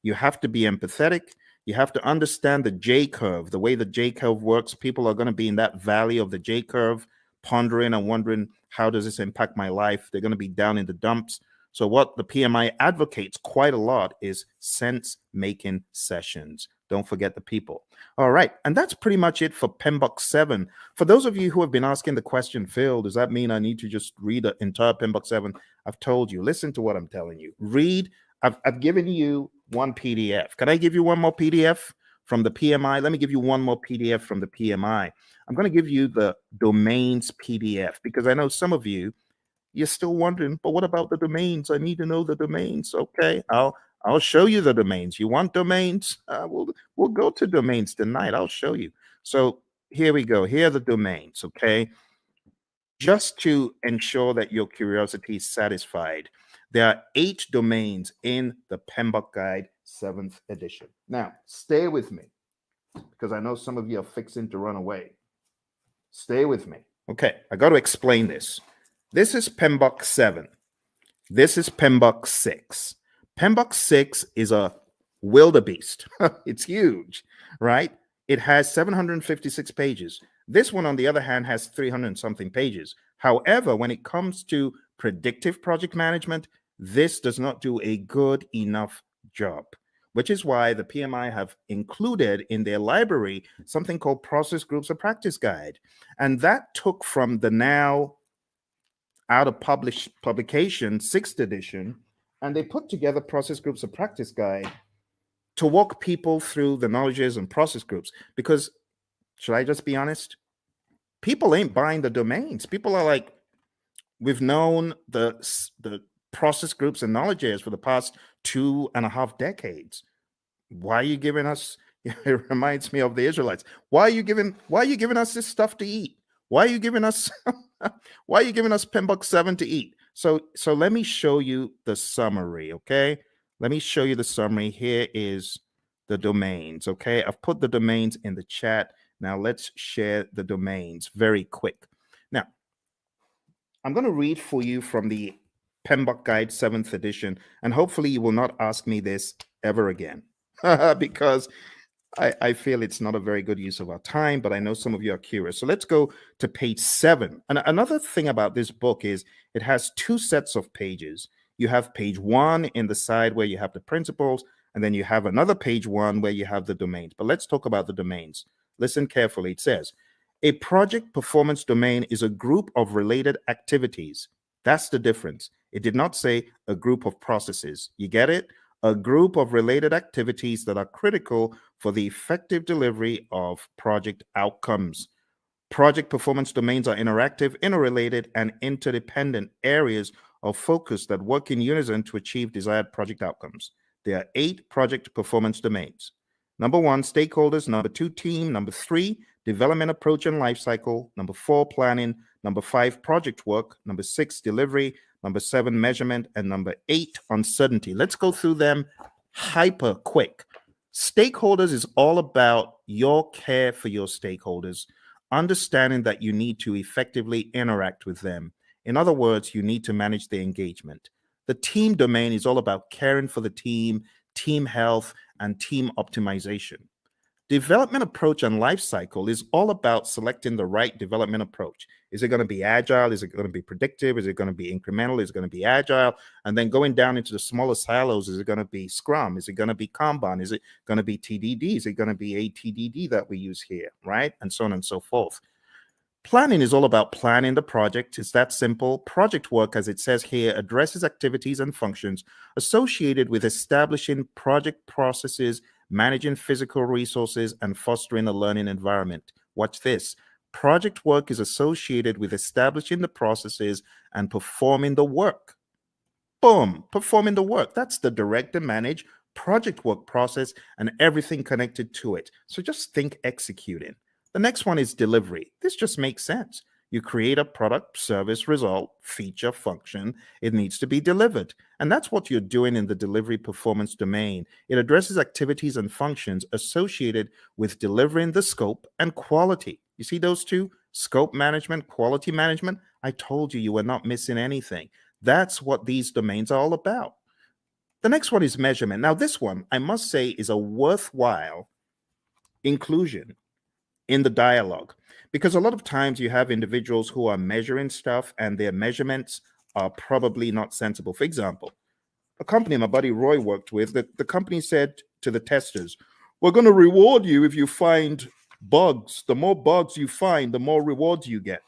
You have to be empathetic. You have to understand the J curve, the way the J curve works. People are going to be in that valley of the J curve, pondering and wondering, how does this impact my life? They're going to be down in the dumps. So what the PMI advocates quite a lot is sense-making sessions. Don't forget the people. All right. And that's pretty much it for PMBOK 7. For those of you who have been asking the question, Phil, does that mean I need to just read the entire PMBOK 7? I've told you, listen to what I'm telling you. Read. I've given you one PDF. Can I give you one more PDF from the PMI? Let me give you one more PDF from the PMI. I'm going to give you the domains PDF because I know some of you, you're still wondering, but what about the domains? I need to know the domains. Okay, I'll show you the domains. You want domains? We'll go to domains tonight. I'll show you. So here we go. Here are the domains. Okay, just to ensure that your curiosity is satisfied, there are 8 domains in the PMBOK Guide 7th edition. Now, stay with me because I know some of you are fixing to run away. Stay with me. Okay, I got to explain this. This is PMBOK 7. This is PMBOK 6. PMBOK 6 is a wildebeest. It's huge, right? It has 756 pages. This one, on the other hand, has 300 and something pages. However, when it comes to predictive project management, this does not do a good enough job, which is why the PMI have included in their library something called Process Groups of Practice Guide. And that took from the now out of publication 6th edition, and they put together Process Groups of Practice Guide to walk people through the knowledges and process groups. Because, should I just be honest? People ain't buying the domains. People are like, we've known the process groups and knowledges for the past 2.5 decades. Why are you giving us? It reminds me of the Israelites. Why are you giving us this stuff to eat? Why are you giving us PMBOK 7 to eat? So let me show you the summary, okay? Let me show you the summary. Here is the domains, okay? I've put the domains in the chat. Now let's share the domains very quick. Now, I'm going to read for you from the PMBOK Guide 7th edition, and hopefully you will not ask me this ever again because I feel it's not a very good use of our time, but I know some of you are curious. So let's go to page 7. And another thing about this book is it has 2 sets of pages. You have page 1 in the side where you have the principles, and then you have another page 1 where you have the domains. But let's talk about the domains. Listen carefully. It says, a project performance domain is a group of related activities. That's the difference. It did not say a group of processes. You get it? A group of related activities that are critical for the effective delivery of project outcomes. Project performance domains are interactive, interrelated, and interdependent areas of focus that work in unison to achieve desired project outcomes. There are 8 project performance domains. Number 1, stakeholders. Number 2, team. Number 3, development approach and lifecycle. Number 4, planning. Number 5, project work. Number 6, delivery. Number 7, measurement. And number 8, uncertainty. Let's go through them hyper quick. Stakeholders is all about your care for your stakeholders, understanding that you need to effectively interact with them. In other words, you need to manage their engagement. The team domain is all about caring for the team, team health, and team optimization. Development approach and life cycle is all about selecting the right development approach. Is it going to be agile? Is it going to be predictive? Is it going to be incremental? Is it going to be agile? And then going down into the smaller silos, is it going to be Scrum? Is it going to be Kanban? Is it going to be TDD? Is it going to be ATDD that we use here, right? And so on and so forth. Planning is all about planning the project. It's that simple. Project work, as it says here, addresses activities and functions associated with establishing project processes, managing physical resources, and fostering a learning environment. Watch this. Project work is associated with establishing the processes and performing the work. Boom, performing the work. That's the direct and manage project work process and everything connected to it. So just think executing. The next one is delivery. This just makes sense. You create a product, service, result, feature, function. It needs to be delivered. And that's what you're doing in the delivery performance domain. It addresses activities and functions associated with delivering the scope and quality. You see those two? Scope management, quality management. I told you were not missing anything. That's what these domains are all about. The next one is measurement. Now, this one, I must say, is a worthwhile inclusion in the dialogue, because a lot of times you have individuals who are measuring stuff and their measurements are probably not sensible. For example, a company my buddy Roy worked with, the company said to the testers, we're going to reward you if you find bugs. The more bugs you find, the more rewards you get.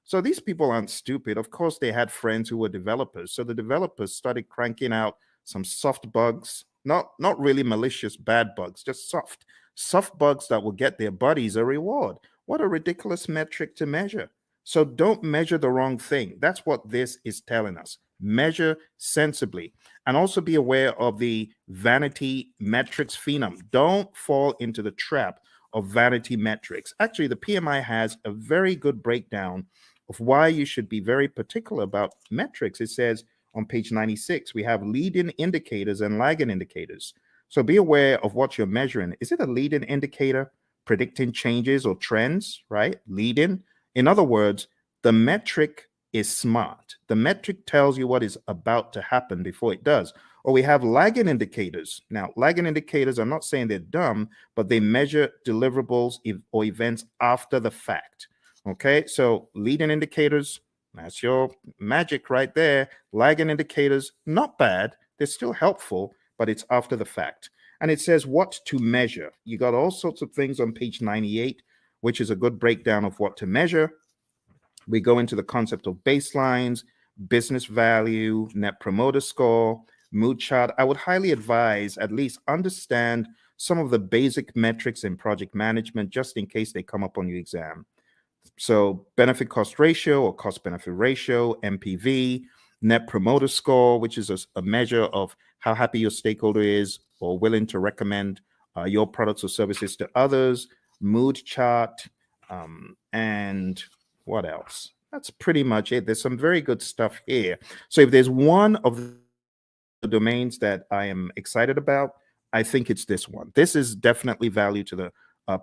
So these people aren't stupid. Of course, they had friends who were developers. So the developers started cranking out some soft bugs, not really malicious bad bugs, just soft bugs that will get their buddies a reward. What a ridiculous metric to measure. So don't measure the wrong thing. That's what this is telling us. Measure sensibly, and also be aware of the vanity metrics phenom. Don't fall into the trap of vanity metrics. Actually, the PMI has a very good breakdown of why you should be very particular about metrics. It says on page 96, we have leading indicators and lagging indicators. So be aware of what you're measuring. Is it a leading indicator predicting changes or trends, right? Leading. In other words, the metric is smart. The metric tells you what is about to happen before it does. Or we have lagging indicators. Now, lagging indicators, I'm not saying they're dumb, but they measure deliverables or events after the fact. Okay, so leading indicators, that's your magic right there. Lagging indicators, not bad. They're still helpful, but it's after the fact. And it says what to measure. You got all sorts of things on page 98, which is a good breakdown of what to measure. We go into the concept of baselines, business value, net promoter score, mood chart. I would highly advise at least understand some of the basic metrics in project management just in case they come up on your exam. So benefit cost ratio or cost benefit ratio, NPV, net promoter score, which is a measure of how happy your stakeholder is or willing to recommend your products or services to others, mood chart, and what else? That's pretty much it. There's some very good stuff here. So if there's one of the domains that I am excited about, I think it's this one. This is definitely value to the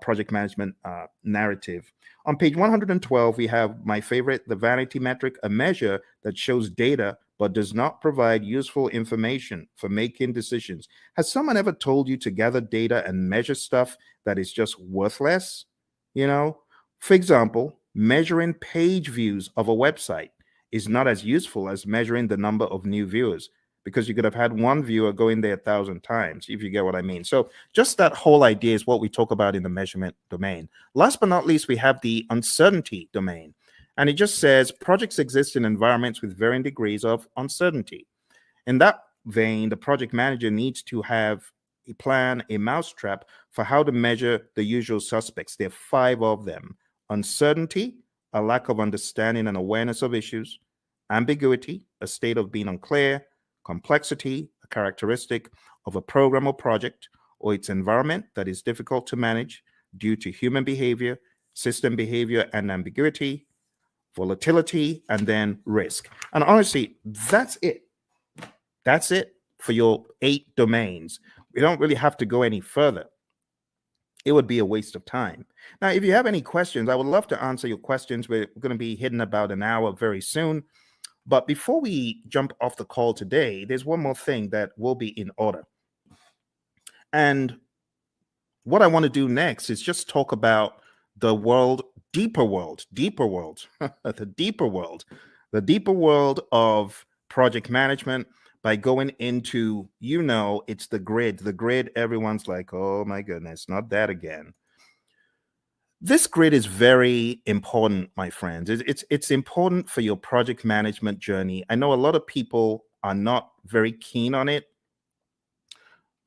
project management narrative. On page 112, we have my favorite, the vanity metric, a measure that shows data but does not provide useful information for making decisions. Has someone ever told you to gather data and measure stuff that is just worthless? You know, for example, measuring page views of a website is not as useful as measuring the number of new viewers, because you could have had one viewer go in there 1,000 times, if you get what I mean. So just that whole idea is what we talk about in the measurement domain. Last but not least, we have the uncertainty domain. And it just says projects exist in environments with varying degrees of uncertainty. In that vein, the project manager needs to have a plan, a mousetrap for how to measure the usual suspects. There are 5 of them: uncertainty, a lack of understanding and awareness of issues; ambiguity, a state of being unclear; complexity, a characteristic of a program or project or its environment that is difficult to manage due to human behavior, system behavior, and ambiguity; volatility; and then risk. And honestly, that's it. That's it for your 8 domains. We don't really have to go any further. It would be a waste of time. Now, if you have any questions, I would love to answer your questions. We're going to be hitting about an hour very soon. But before we jump off the call today, there's one more thing that will be in order. And what I want to do next is just talk about the world, deeper world, the deeper world of project management by going into, it's the grid. The grid, everyone's like, oh my goodness, not that again. This grid is very important, my friends. It's important for your project management journey. I know a lot of people are not very keen on it,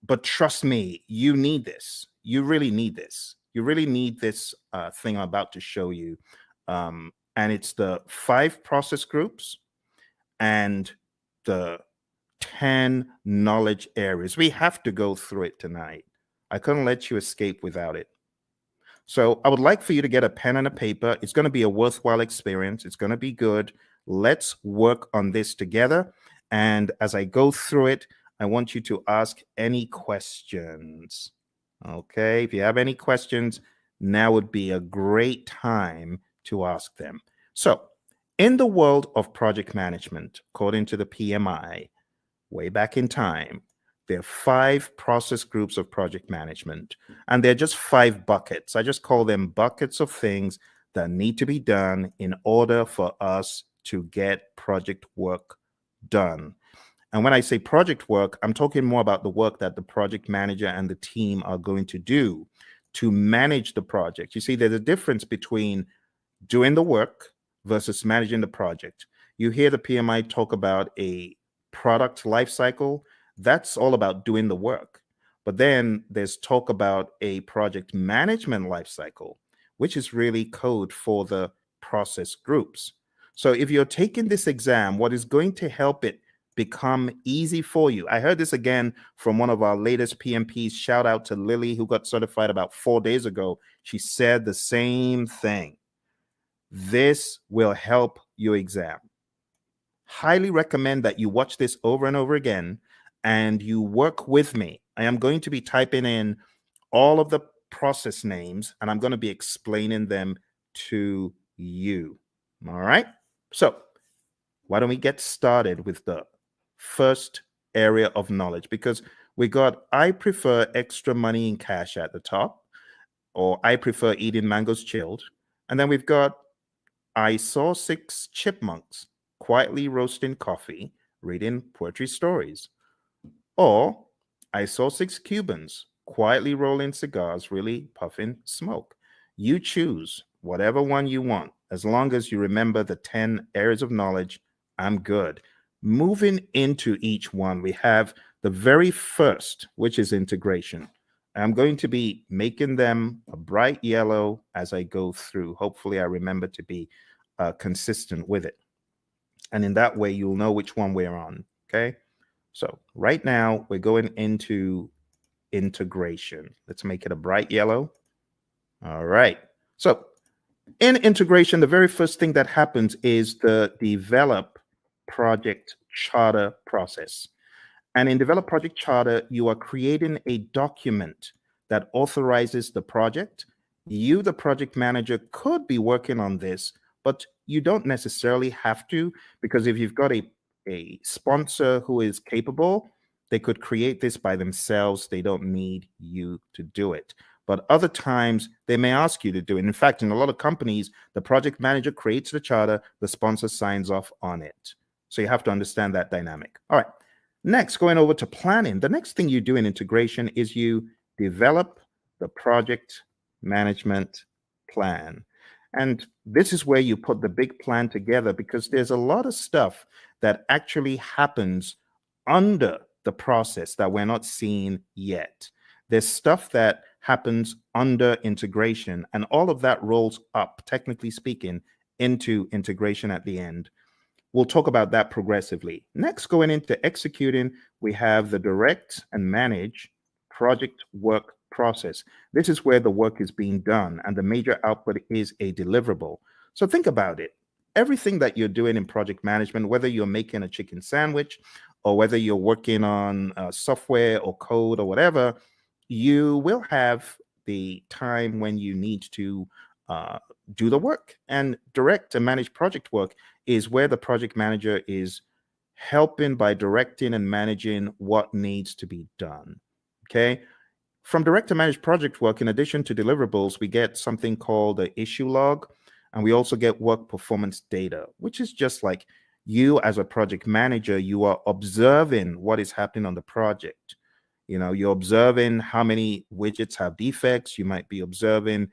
but trust me, you need this. You really need this. You really need this thing I'm about to show you. And it's the 5 process groups and the 10 knowledge areas. We have to go through it tonight. I couldn't let you escape without it. So I would like for you to get a pen and a paper. It's going to be a worthwhile experience. It's going to be good. Let's work on this together. And as I go through it, I want you to ask any questions. Okay, if you have any questions, now would be a great time to ask them. So in the world of project management, according to the PMI, way back in time, there are 5 process groups of project management, and they're just 5 buckets. I just call them buckets of things that need to be done in order for us to get project work done. And when I say project work, I'm talking more about the work that the project manager and the team are going to do to manage the project. You see, there's a difference between doing the work versus managing the project. You hear the PMI talk about a product life cycle. That's all about doing the work. But then there's talk about a project management life cycle, which is really code for the process groups. So if you're taking this exam, what is going to help it become easy for you? I heard this again from one of our latest PMPs. Shout out to Lily, who got certified about 4 days ago. She said the same thing. This will help your exam. Highly recommend that you watch this over and over again and you work with me. I am going to be typing in all of the process names and I'm going to be explaining them to you. All right. So why don't we get started with the first area of knowledge? Because we got, I prefer extra money in cash at the top, or I prefer eating mangoes chilled. And then we've got, I saw 6 chipmunks quietly roasting coffee, reading poetry stories. Or I saw 6 Cubans quietly rolling cigars, really puffing smoke. You choose whatever one you want. As long as you remember the 10 areas of knowledge, I'm good. Moving into each one, we have the very first, which is integration. I'm going to be making them a bright yellow as I go through. Hopefully, I remember to be consistent with it. And in that way, you'll know which one we're on. Okay. So right now, we're going into integration. Let's make it a bright yellow. All right. So in integration, the very first thing that happens is the develop project charter process. And in Develop Project Charter, you are creating a document that authorizes the project. You, the project manager, could be working on this, but you don't necessarily have to, because if you've got a sponsor who is capable, they could create this by themselves. They don't need you to do it. But other times, they may ask you to do it. In fact, in a lot of companies, the project manager creates the charter, the sponsor signs off on it. So you have to understand that dynamic. All right. Next, going over to planning, the next thing you do in integration is you develop the project management plan. And this is where you put the big plan together, because there's a lot of stuff that actually happens under the process that we're not seeing yet. There's stuff that happens under integration, and all of that rolls up, technically speaking, into integration at the end. We'll talk about that progressively. Next, going into executing, we have the direct and manage project work process. This is where the work is being done and the major output is a deliverable. So think about it. Everything that you're doing in project management, whether you're making a chicken sandwich or whether you're working on software or code or whatever, you will have the time when you need to do the work. And direct and manage project work is where the project manager is helping by directing and managing what needs to be done. Okay. From direct to manage project work, in addition to deliverables, we get something called the issue log, and we also get work performance data, which is just like you as a project manager, you are observing what is happening on the project. You know, you're observing how many widgets have defects. You might be observing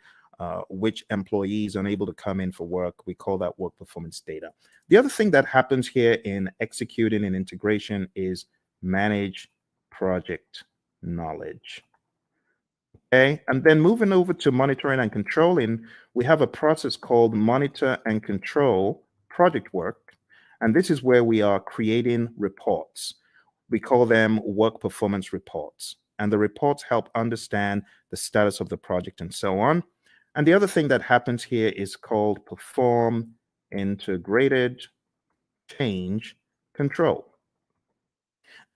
which employees are unable to come in for work. We call that work performance data. The other thing that happens here in executing and integration is manage project knowledge. Okay, and then moving over to monitoring and controlling, we have a process called monitor and control project work. And this is where we are creating reports. We call them work performance reports. And the reports help understand the status of the project and so on. And the other thing that happens here is called perform integrated change control.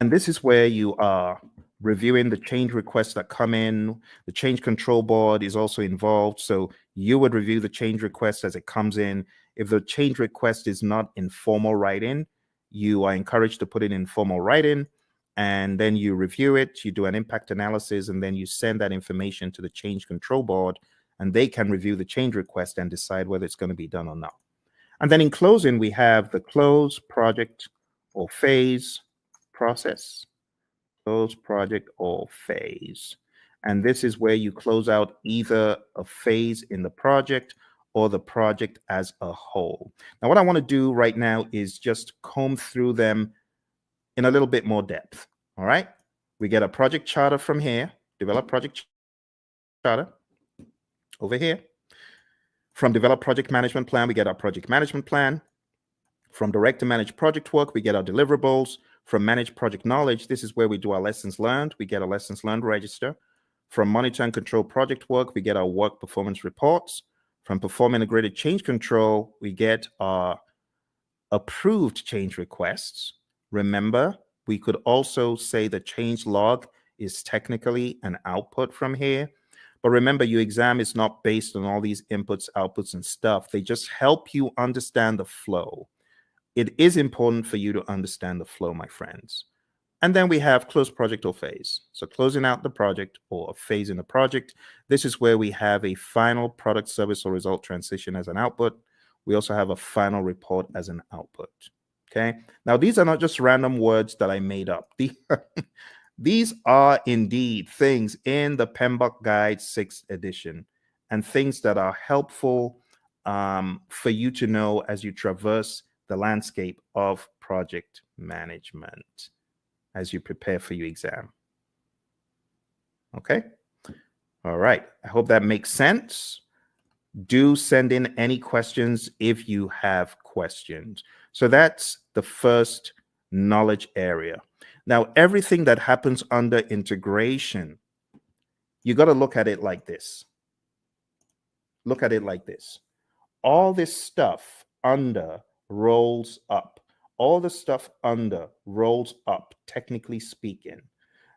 And this is where you are reviewing the change requests that come in. The change control board is also involved. So you would review the change request as it comes in. If the change request is not in formal writing, you are encouraged to put it in formal writing. And then you review it, you do an impact analysis, and then you send that information to the change control board, and they can review the change request and decide whether it's going to be done or not. And then in closing, we have the close project or phase, process, close project or phase. And this is where you close out either a phase in the project or the project as a whole. Now, what I want to do right now is just comb through them in a little bit more depth. All right. We get a project charter from here, develop project charter over here. From develop project management plan, we get our project management plan. From direct to manage project work, we get our deliverables. From manage project knowledge, this is where we do our lessons learned. We get a lessons learned register. From monitor and control project work, we get our work performance reports. From perform integrated change control, we get our approved change requests. Remember, we could also say the change log is technically an output from here. But remember, your exam is not based on all these inputs, outputs, and stuff. They just help you understand the flow. It is important for you to understand the flow, my friends. And then we have close project or phase. So closing out the project or a phase in the project. This is where we have a final product, service, or result transition as an output. We also have a final report as an output. Okay. Now, these are not just random words that I made up. These are indeed things in the PMBOK Guide 6th edition and things that are helpful for you to know as you traverse the landscape of project management as you prepare for your exam. Okay. All right. I hope that makes sense. Do send in any questions if you have questions. So that's the first knowledge area. Now, everything that happens under integration, you got to look at it like this. Look at it like this. All this stuff under rolls up. All the stuff under rolls up, technically speaking.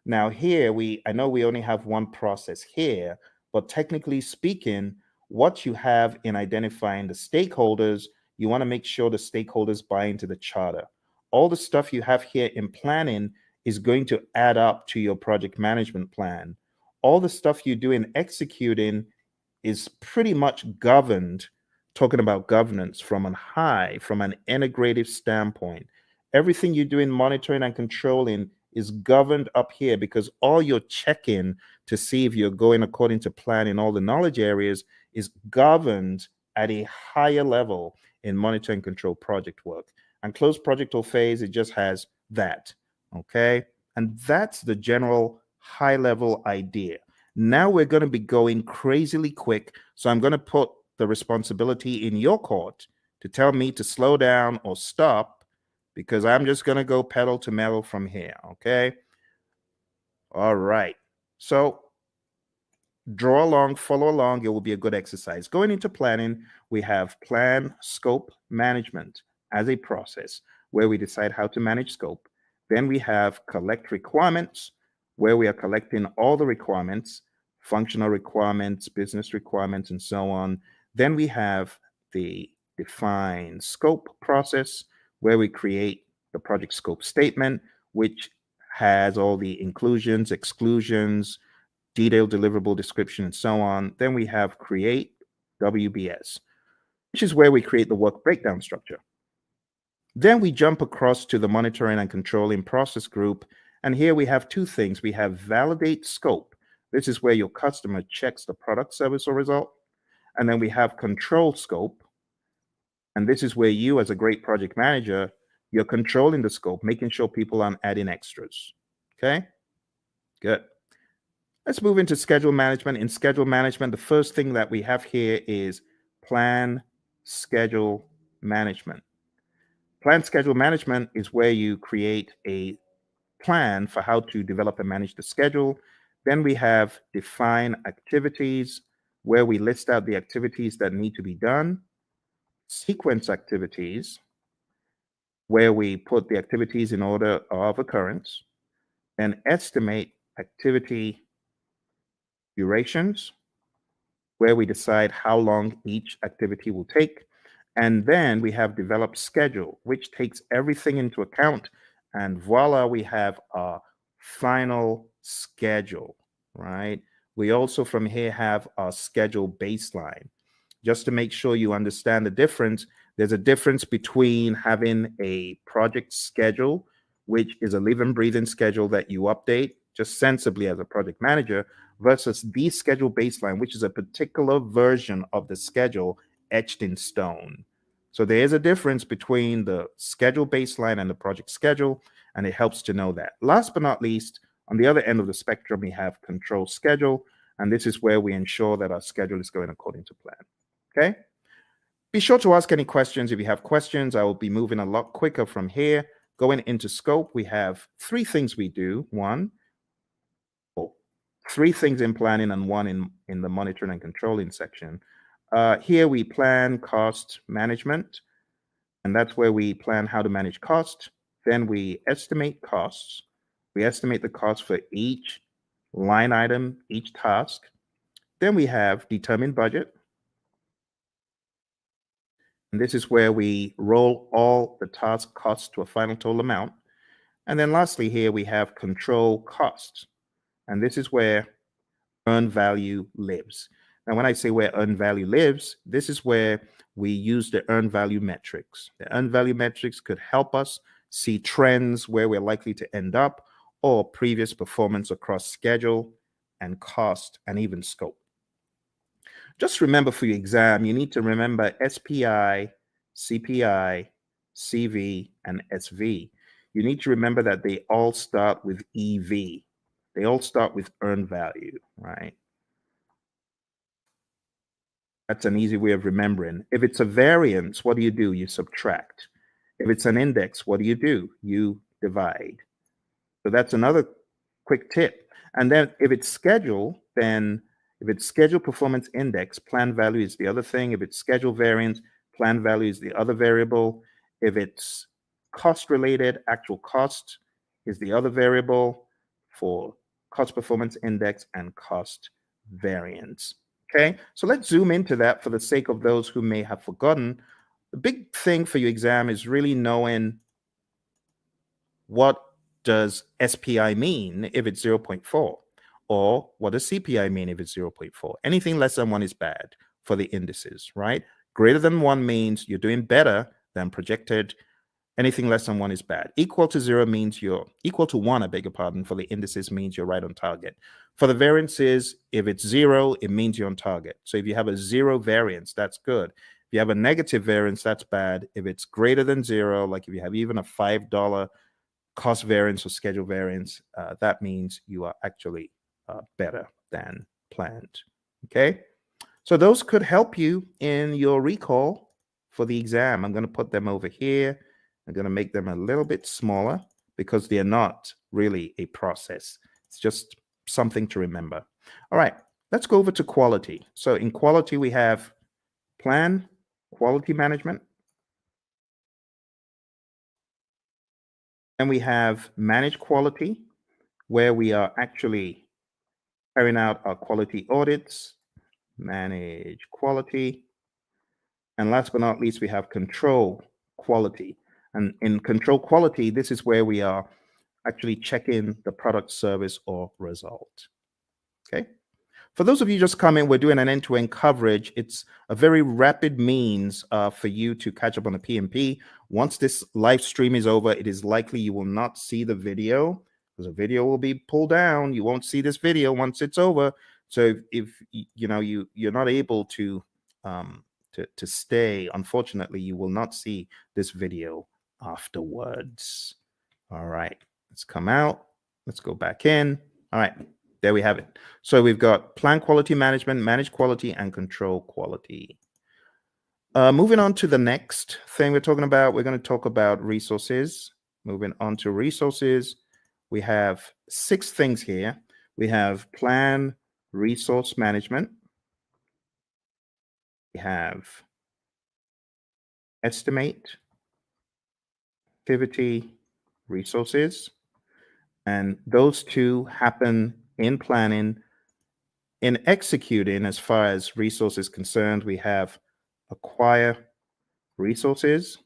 Now here, I know we only have one process here, but technically speaking, what you have in identifying the stakeholders, you want to make sure the stakeholders buy into the charter. All the stuff you have here in planning is going to add up to your project management plan. All the stuff you do in executing is pretty much governed, talking about governance from an integrative standpoint. Everything you do in monitoring and controlling is governed up here because all you're checking to see if you're going according to plan in all the knowledge areas is governed at a higher level in monitor and control project work. And closed project or phase, it just has that. Okay. And that's the general high level idea. Now we're going to be going crazily quick. So I'm going to put the responsibility in your court to tell me to slow down or stop, because I'm just going to go pedal to metal from here. Okay. All right. So draw along, follow along. It will be a good exercise. Going into planning, we have plan, scope, management as a process where we decide how to manage scope. Then we have collect requirements, where we are collecting all the requirements, functional requirements, business requirements, and so on. Then we have the define scope process, where we create the project scope statement, which has all the inclusions, exclusions, detailed deliverable description, and so on. Then we have create WBS, which is where we create the work breakdown structure. Then we jump across to the monitoring and controlling process group. And here we have two things. We have validate scope. This is where your customer checks the product, service, or result. And then we have control scope. And this is where you, as a great project manager, you're controlling the scope, making sure people aren't adding extras. Okay, good. Let's move into schedule management. In schedule management, the first thing that we have here is plan schedule management. Plan schedule management is where you create a plan for how to develop and manage the schedule. Then we have define activities, where we list out the activities that need to be done. Sequence activities, where we put the activities in order of occurrence. And estimate activity durations, where we decide how long each activity will take. And then we have develop schedule, which takes everything into account. And voila, we have our final schedule, right? We also from here have our schedule baseline. Just to make sure you understand the difference, There's a difference between having a project schedule, which is a live and breathing schedule that you update just sensibly as a project manager, versus the schedule baseline, which is a particular version of the schedule etched in stone. So there is a difference between the schedule baseline and the project schedule, and it helps to know that. Last but not least, on the other end of the spectrum, we have control schedule, and this is where we ensure that our schedule is going according to plan. Okay? Be sure to ask any questions. If you have questions, I will be moving a lot quicker from here. Going into scope, we have three things we do. Three things in planning and one in the monitoring and controlling section. Here we plan cost management, and that's where we plan how to manage cost. Then we estimate costs. We estimate the cost for each line item, each task. Then we have determine budget. And this is where we roll all the task costs to a final total amount. And then lastly, here we have control costs. And this is where earned value lives. Now, when I say where earned value lives, this is where we use the earned value metrics. The earned value metrics could help us see trends where we're likely to end up, or previous performance across schedule and cost and even scope. Just remember for your exam, you need to remember SPI, CPI, CV, and SV. You need to remember that they all start with EV. They all start with earned value, right? That's an easy way of remembering. If it's a variance, what do? You subtract. If it's an index, what do? You divide. So that's another quick tip. And then if it's schedule, then if it's schedule performance index, plan value is the other thing. If it's schedule variance, plan value is the other variable. If it's cost related, actual cost is the other variable for cost performance index and cost variance. Okay, so let's zoom into that for the sake of those who may have forgotten. The big thing for your exam is really knowing what does SPI mean if it's 0.4, or what does CPI mean if it's 0.4. Anything less than 1 is bad for the indices, right? Greater than 1 means you're doing better than projected. Anything less than 1 is bad. Equal to 0 means you're equal to 1, I beg your pardon, for the indices means you're right on target. For the variances, if it's 0, it means you're on target. So if you have a 0 variance, that's good. If you have a negative variance, that's bad. If it's greater than 0, like if you have even a $5 cost variance or schedule variance, that means you are actually better than planned. Okay, so those could help you in your recall for the exam. I'm going to put them over here. I'm going to make them a little bit smaller because they're not really a process. It's just something to remember. All right, let's go over to quality. So in quality, we have plan, quality management. And we have manage quality, where we are actually carrying out our quality audits, manage quality. And last but not least, we have control quality. And in control quality, this is where we are actually checking the product, service, or result. Okay. For those of you just coming, we're doing an end-to-end coverage. It's a very rapid means for you to catch up on the PMP. Once this live stream is over, it is likely you will not see the video, because the video will be pulled down. You won't see this video once it's over. So if you know you're not able to stay, unfortunately, you will not see this video afterwards. All right, let's come out. Let's go back in. All right. There we have it. So we've got plan quality management, manage quality, and control quality. Moving on to the next thing we're talking about, we're going to talk about resources. Moving on to resources, we have 6 things here. We have plan resource management. We have estimate, activity, resources. And those two happen in planning. In executing, as far as resources concerned, we have acquire resources,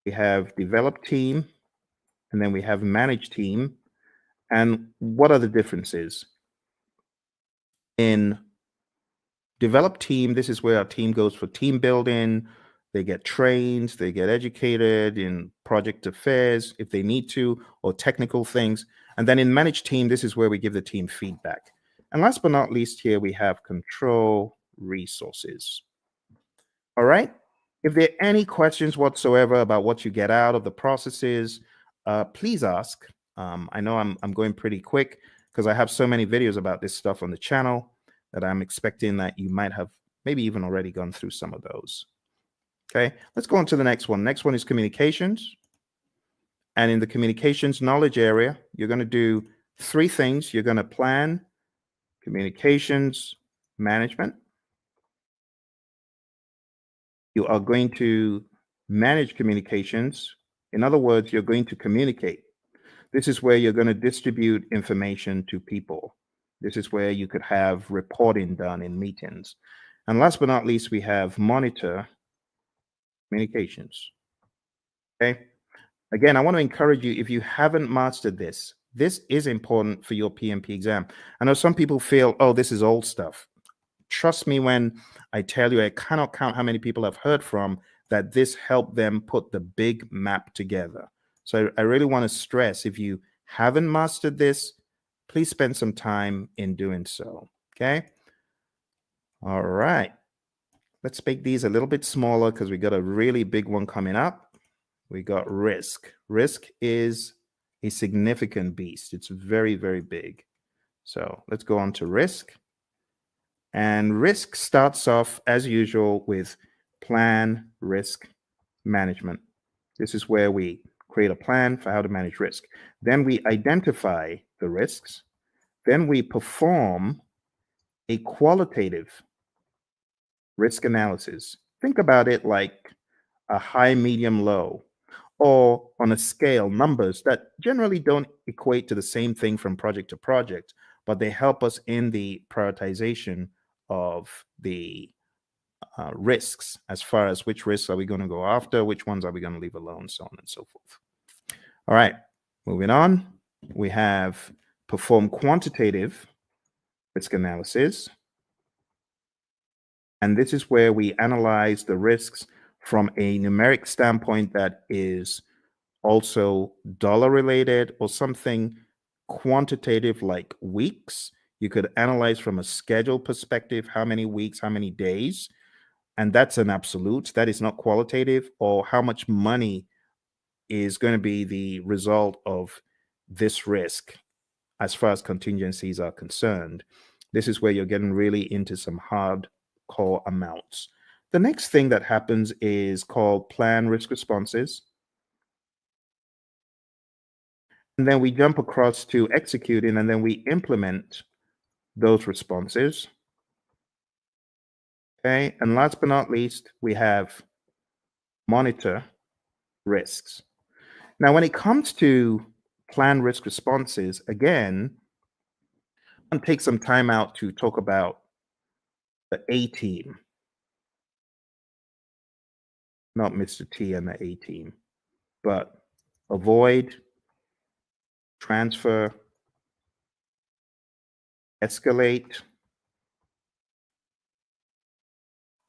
we have develop team, and then we have manage team. And what are the differences? In develop team, this is where our team goes for team building. They get trained, they get educated in project affairs if they need to, or technical things. And then in managed team, this is where we give the team feedback. And last but not least, here we have control resources. All right. If there are any questions whatsoever about what you get out of the processes, please ask. I know I'm going pretty quick because I have so many videos about this stuff on the channel that I'm expecting that you might have maybe even already gone through some of those. Okay, let's go on to the next one. Next one is communications. And in the communications knowledge area, you're going to do three things. You're going to plan communications management. You are going to manage communications. In other words, you're going to communicate. This is where you're going to distribute information to people. This is where you could have reporting done in meetings. And last but not least, we have monitor communications. Okay. Again, I want to encourage you, if you haven't mastered this, this is important for your PMP exam. I know some people feel, oh, this is old stuff. Trust me when I tell you, I cannot count how many people I've heard from that this helped them put the big map together. So I really want to stress, if you haven't mastered this, please spend some time in doing so. Okay. All right. Let's make these a little bit smaller because we got a really big one coming up. We got risk. Risk is a significant beast. It's very, very big. So let's go on to risk. And risk starts off, as usual, with plan risk management. This is where we create a plan for how to manage risk. Then we identify the risks. Then we perform a qualitative risk analysis. Think about it like a high, medium, low, or on a scale, numbers that generally don't equate to the same thing from project to project, but they help us in the prioritization of the risks, as far as which risks are we going to go after, which ones are we going to leave alone, so on and so forth. All right, moving on. We have perform quantitative risk analysis. And this is where we analyze the risks from a numeric standpoint that is also dollar related, or something quantitative like weeks. You could analyze from a schedule perspective, how many weeks, how many days, and that's an absolute. That is not qualitative. Or how much money is going to be the result of this risk as far as contingencies are concerned. This is where you're getting really into some hardcore amounts. The next thing that happens is called plan risk responses. And then we jump across to executing, and then we implement those responses. Okay. And last but not least, we have monitor risks. Now, when it comes to plan risk responses, again, I'm going to take some time out to talk about the A team, not Mr. T and the A team, but avoid, transfer, escalate,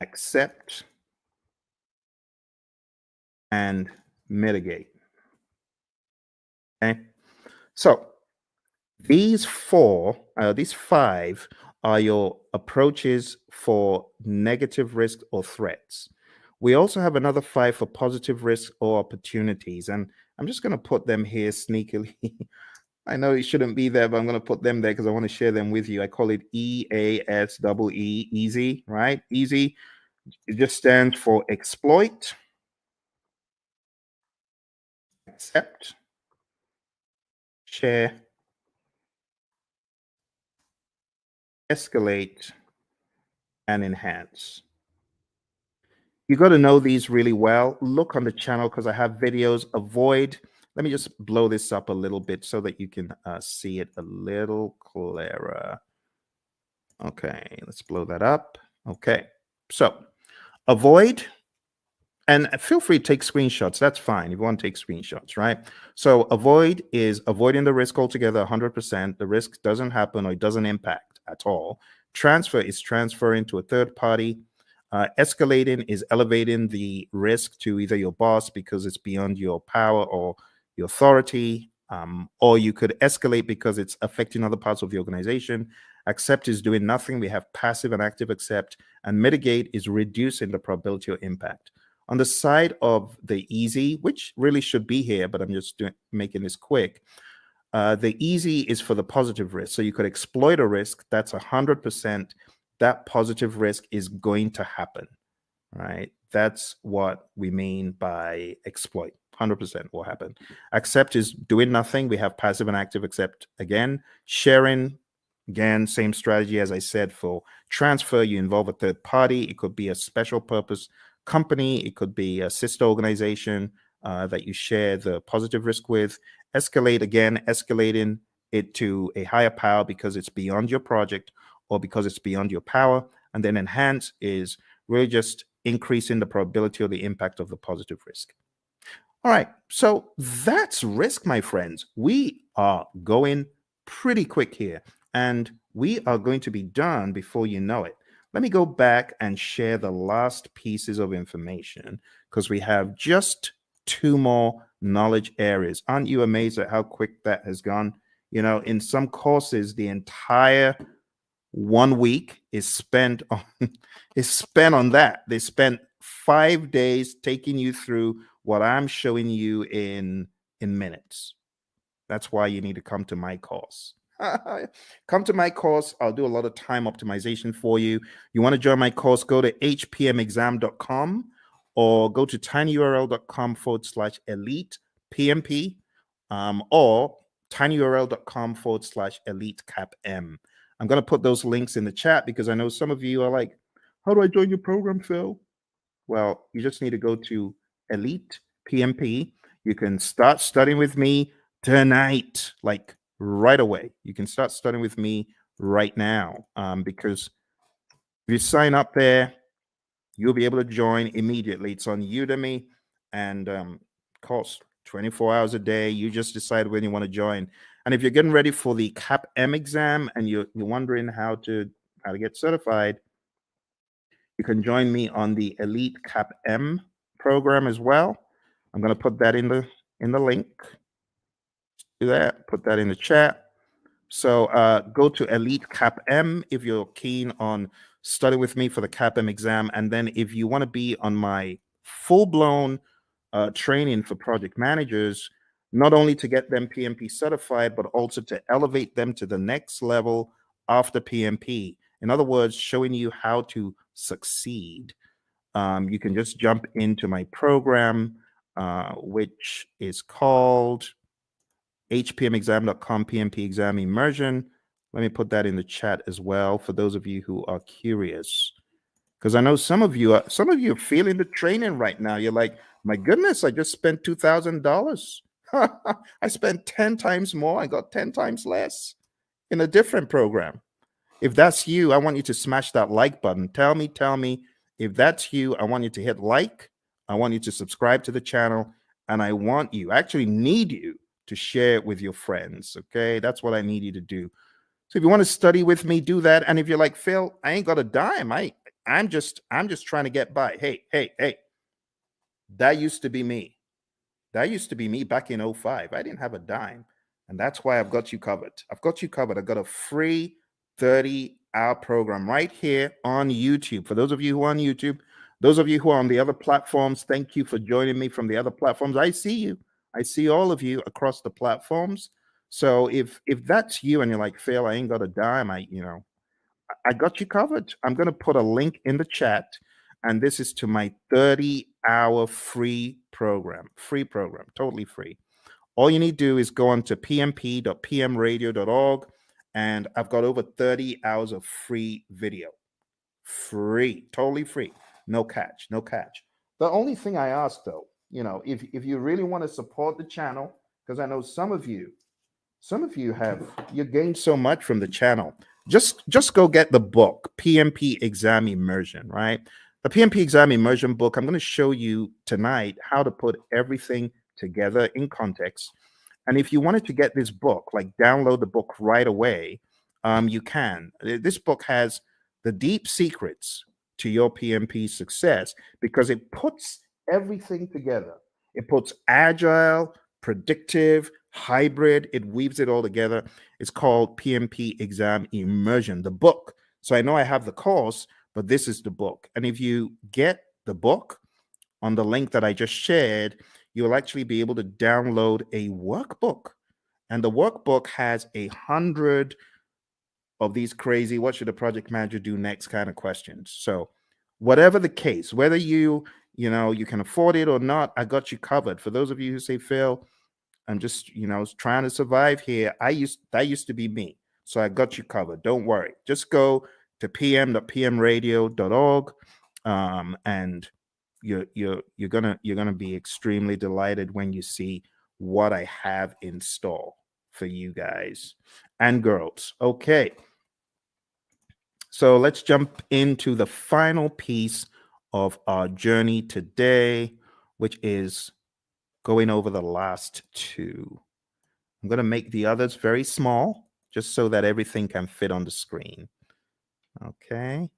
accept, and mitigate. Okay. So these five are your approaches for negative risk or threats. We also have another five for positive risk or opportunities. And I'm just going to put them here sneakily. I know it shouldn't be there, but I'm going to put them there because I want to share them with you. I call it EASEE, easy, right? Easy. It just stands for exploit, accept, share, escalate, and enhance. You got to know these really well. Look on the channel because I have videos. Avoid. Let me just blow this up a little bit so that you can see it a little clearer. Okay, let's blow that up. Okay, so avoid, and feel free to take screenshots. That's fine if you want to take screenshots, right? So avoid is avoiding the risk altogether, 100%. The risk doesn't happen or it doesn't impact at all. Transfer is transferring to a third party. Escalating is elevating the risk to either your boss because it's beyond your power or your authority, or you could escalate because it's affecting other parts of the organization. Accept is doing nothing. We have passive and active accept, and mitigate is reducing the probability of impact. On the side of the easy, which really should be here, but I'm just making this quick. The easy is for the positive risk. So you could exploit a risk. That's 100%. That positive risk is going to happen, right? That's what we mean by exploit. 100% will happen. Accept is doing nothing. We have passive and active accept again. Sharing, again, same strategy as I said for transfer. You involve a third party. It could be a special purpose company. It could be a sister organization that you share the positive risk with. Escalate, again, escalating it to a higher power because it's beyond your project or because it's beyond your power. And then enhance is really just increasing the probability or the impact of the positive risk. All right, so that's risk, my friends. We are going pretty quick here, and we are going to be done before you know it. Let me go back and share the last pieces of information because we have just 2 more knowledge areas. Aren't you amazed at how quick that has gone? You know, in some courses, the entire 1 week is spent on that. They spent 5 days taking you through what I'm showing you in minutes. That's why you need to come to my course. Come to my course. I'll do a lot of time optimization for you. You want to join my course, go to hpmexam.com or go to tinyurl.com/elite PMP or tinyurl.com/elite CAPM. I'm going to put those links in the chat because I know some of you are like, how do I join your program, Phil? Well, you just need to go to Elite PMP. You can start studying with me tonight, like right away. You can start studying with me right now because if you sign up there, you'll be able to join immediately. It's on Udemy and costs 24 hours a day. You just decide when you want to join. And if you're getting ready for the CAPM exam and you're wondering how to get certified, you can join me on the Elite CAPM program as well. I'm going to put that in the link. Do that. Put that in the chat. So go to Elite CAPM if you're keen on studying with me for the CAPM exam. And then if you want to be on my full-blown training for project managers, not only to get them PMP certified, but also to elevate them to the next level after PMP. In other words, showing you how to succeed. You can just jump into my program, which is called hpmexam.com PMP exam immersion. Let me put that in the chat as well for those of you who are curious, because I know some of you are feeling the training right now. You're like, my goodness, I just spent $2,000. I spent 10 times more. I got 10 times less in a different program. If that's you, I want you to smash that like button. Tell me if that's you. I want you to hit like. I want you to subscribe to the channel, and I actually need you to share it with your friends. Okay, that's what I need you to do. So if you want to study with me, do that. And if you're like, Phil, I ain't got a dime. I'm just trying to get by. Hey, that used to be me. That used to be me back in 05. I didn't have a dime. And that's why I've got you covered. I've got a free 30-hour program right here on YouTube. For those of you who are on YouTube, those of you who are on the other platforms, thank you for joining me from the other platforms. I see you. I see all of you across the platforms. So if that's you and you're like, Phil, I ain't got a dime, I got you covered. I'm going to put a link in the chat, and this is to my 30-hour free program, totally free. All you need to do is go on to pmp.pmradio.org, and I've got over 30 hours of free video. Free, totally free. No catch. The only thing I ask though, if you really want to support the channel, because I know some of you you gained so much from the channel. Just go get the book, PMP Exam Immersion, right? The PMP Exam Immersion book, I'm going to show you tonight how to put everything together in context. And if you wanted to get this book, like download the book right away, you can. This book has the deep secrets to your PMP success because it puts everything together. It puts agile, predictive, hybrid, it weaves it all together. It's called PMP Exam Immersion, the book. So I know I have the course, but this is the book. And if you get the book on the link that I just shared, you'll actually be able to download a workbook. And the workbook has 100 of these crazy, what should a project manager do next kind of questions. So whatever the case, whether you can afford it or not, I got you covered. For those of you who say, Phil, I'm just, trying to survive here. That used to be me. So I got you covered. Don't worry. Just go to pm.pmradio.org, and you're gonna be extremely delighted when you see what I have in store for you guys and girls. Okay. So let's jump into the final piece of our journey today, which is going over the last two. I'm going to make the others very small, just so that everything can fit on the screen. Okay.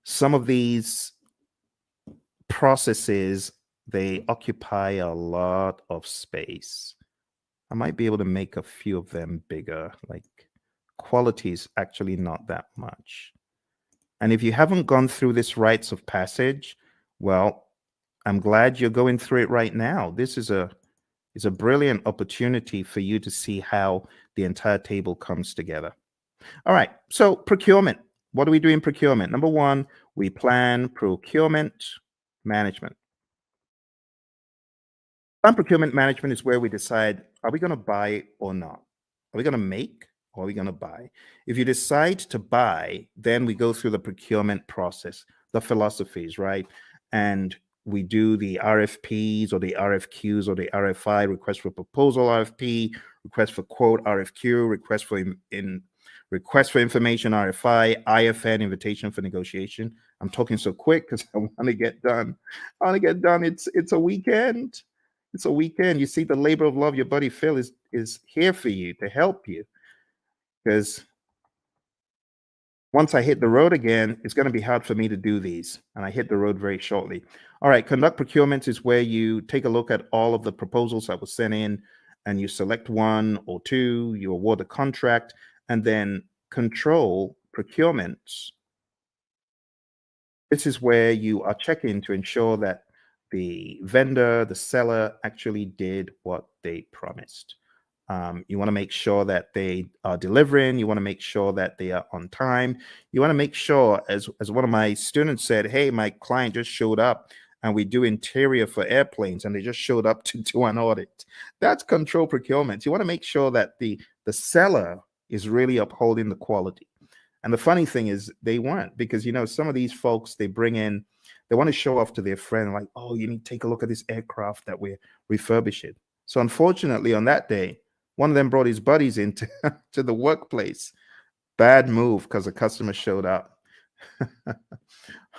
Some of these processes, they occupy a lot of space. I might be able to make a few of them bigger, like quality is actually not that much. And if you haven't gone through this rites of passage, well, I'm glad you're going through it right now. This is a brilliant opportunity for you to see how the entire table comes together. All right, so procurement. What do we do in procurement? Number one, we plan procurement management. Plan procurement management is where we decide, are we going to buy or not? Are we going to make or are we going to buy? If you decide to buy, then we go through the procurement process, the philosophies, right? And we do the RFPs or the RFQs or the RFI, request for proposal RFP, request for quote RFQ, request for information RFI, IFN, invitation for negotiation. I'm talking so quick because I want to get done. I want to get done. It's a weekend. It's a weekend. You see, the labor of love, your buddy Phil is here for you to help you. Because once I hit the road again, it's going to be hard for me to do these. And I hit the road very shortly. All right, conduct procurement is where you take a look at all of the proposals that were sent in and you select one or two, you award a contract, and then control procurements. This is where you are checking to ensure that the vendor, the seller actually did what they promised. You want to make sure that they are delivering. You want to make sure that they are on time. You want to make sure, as one of my students said, hey, my client just showed up and we do interior for airplanes and they just showed up to do an audit. That's control procurement. You want to make sure that the seller is really upholding the quality. And the funny thing is they weren't, because, some of these folks, they bring in, they want to show off to their friend, like, oh, you need to take a look at this aircraft that we're refurbishing. So unfortunately, on that day, one of them brought his buddies into to the workplace. Bad move because the customer showed up.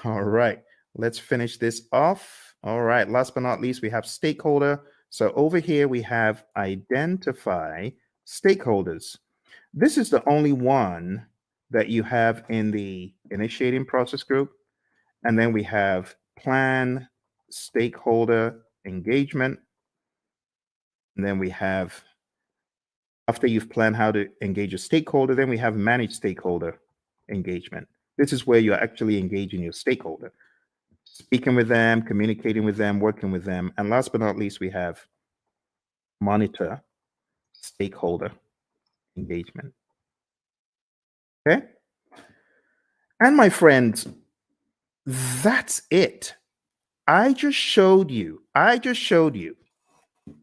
All right, let's finish this off. All right, last but not least, we have stakeholder. So over here, we have identify stakeholders. This is the only one that you have in the initiating process group. And then we have plan, stakeholder engagement. And then we have, after you've planned how to engage a stakeholder, then we have manage stakeholder engagement. This is where you're actually engaging your stakeholder, speaking with them, communicating with them, working with them. And last but not least, we have monitor stakeholder engagement. Okay. And my friends, that's it. I just showed you.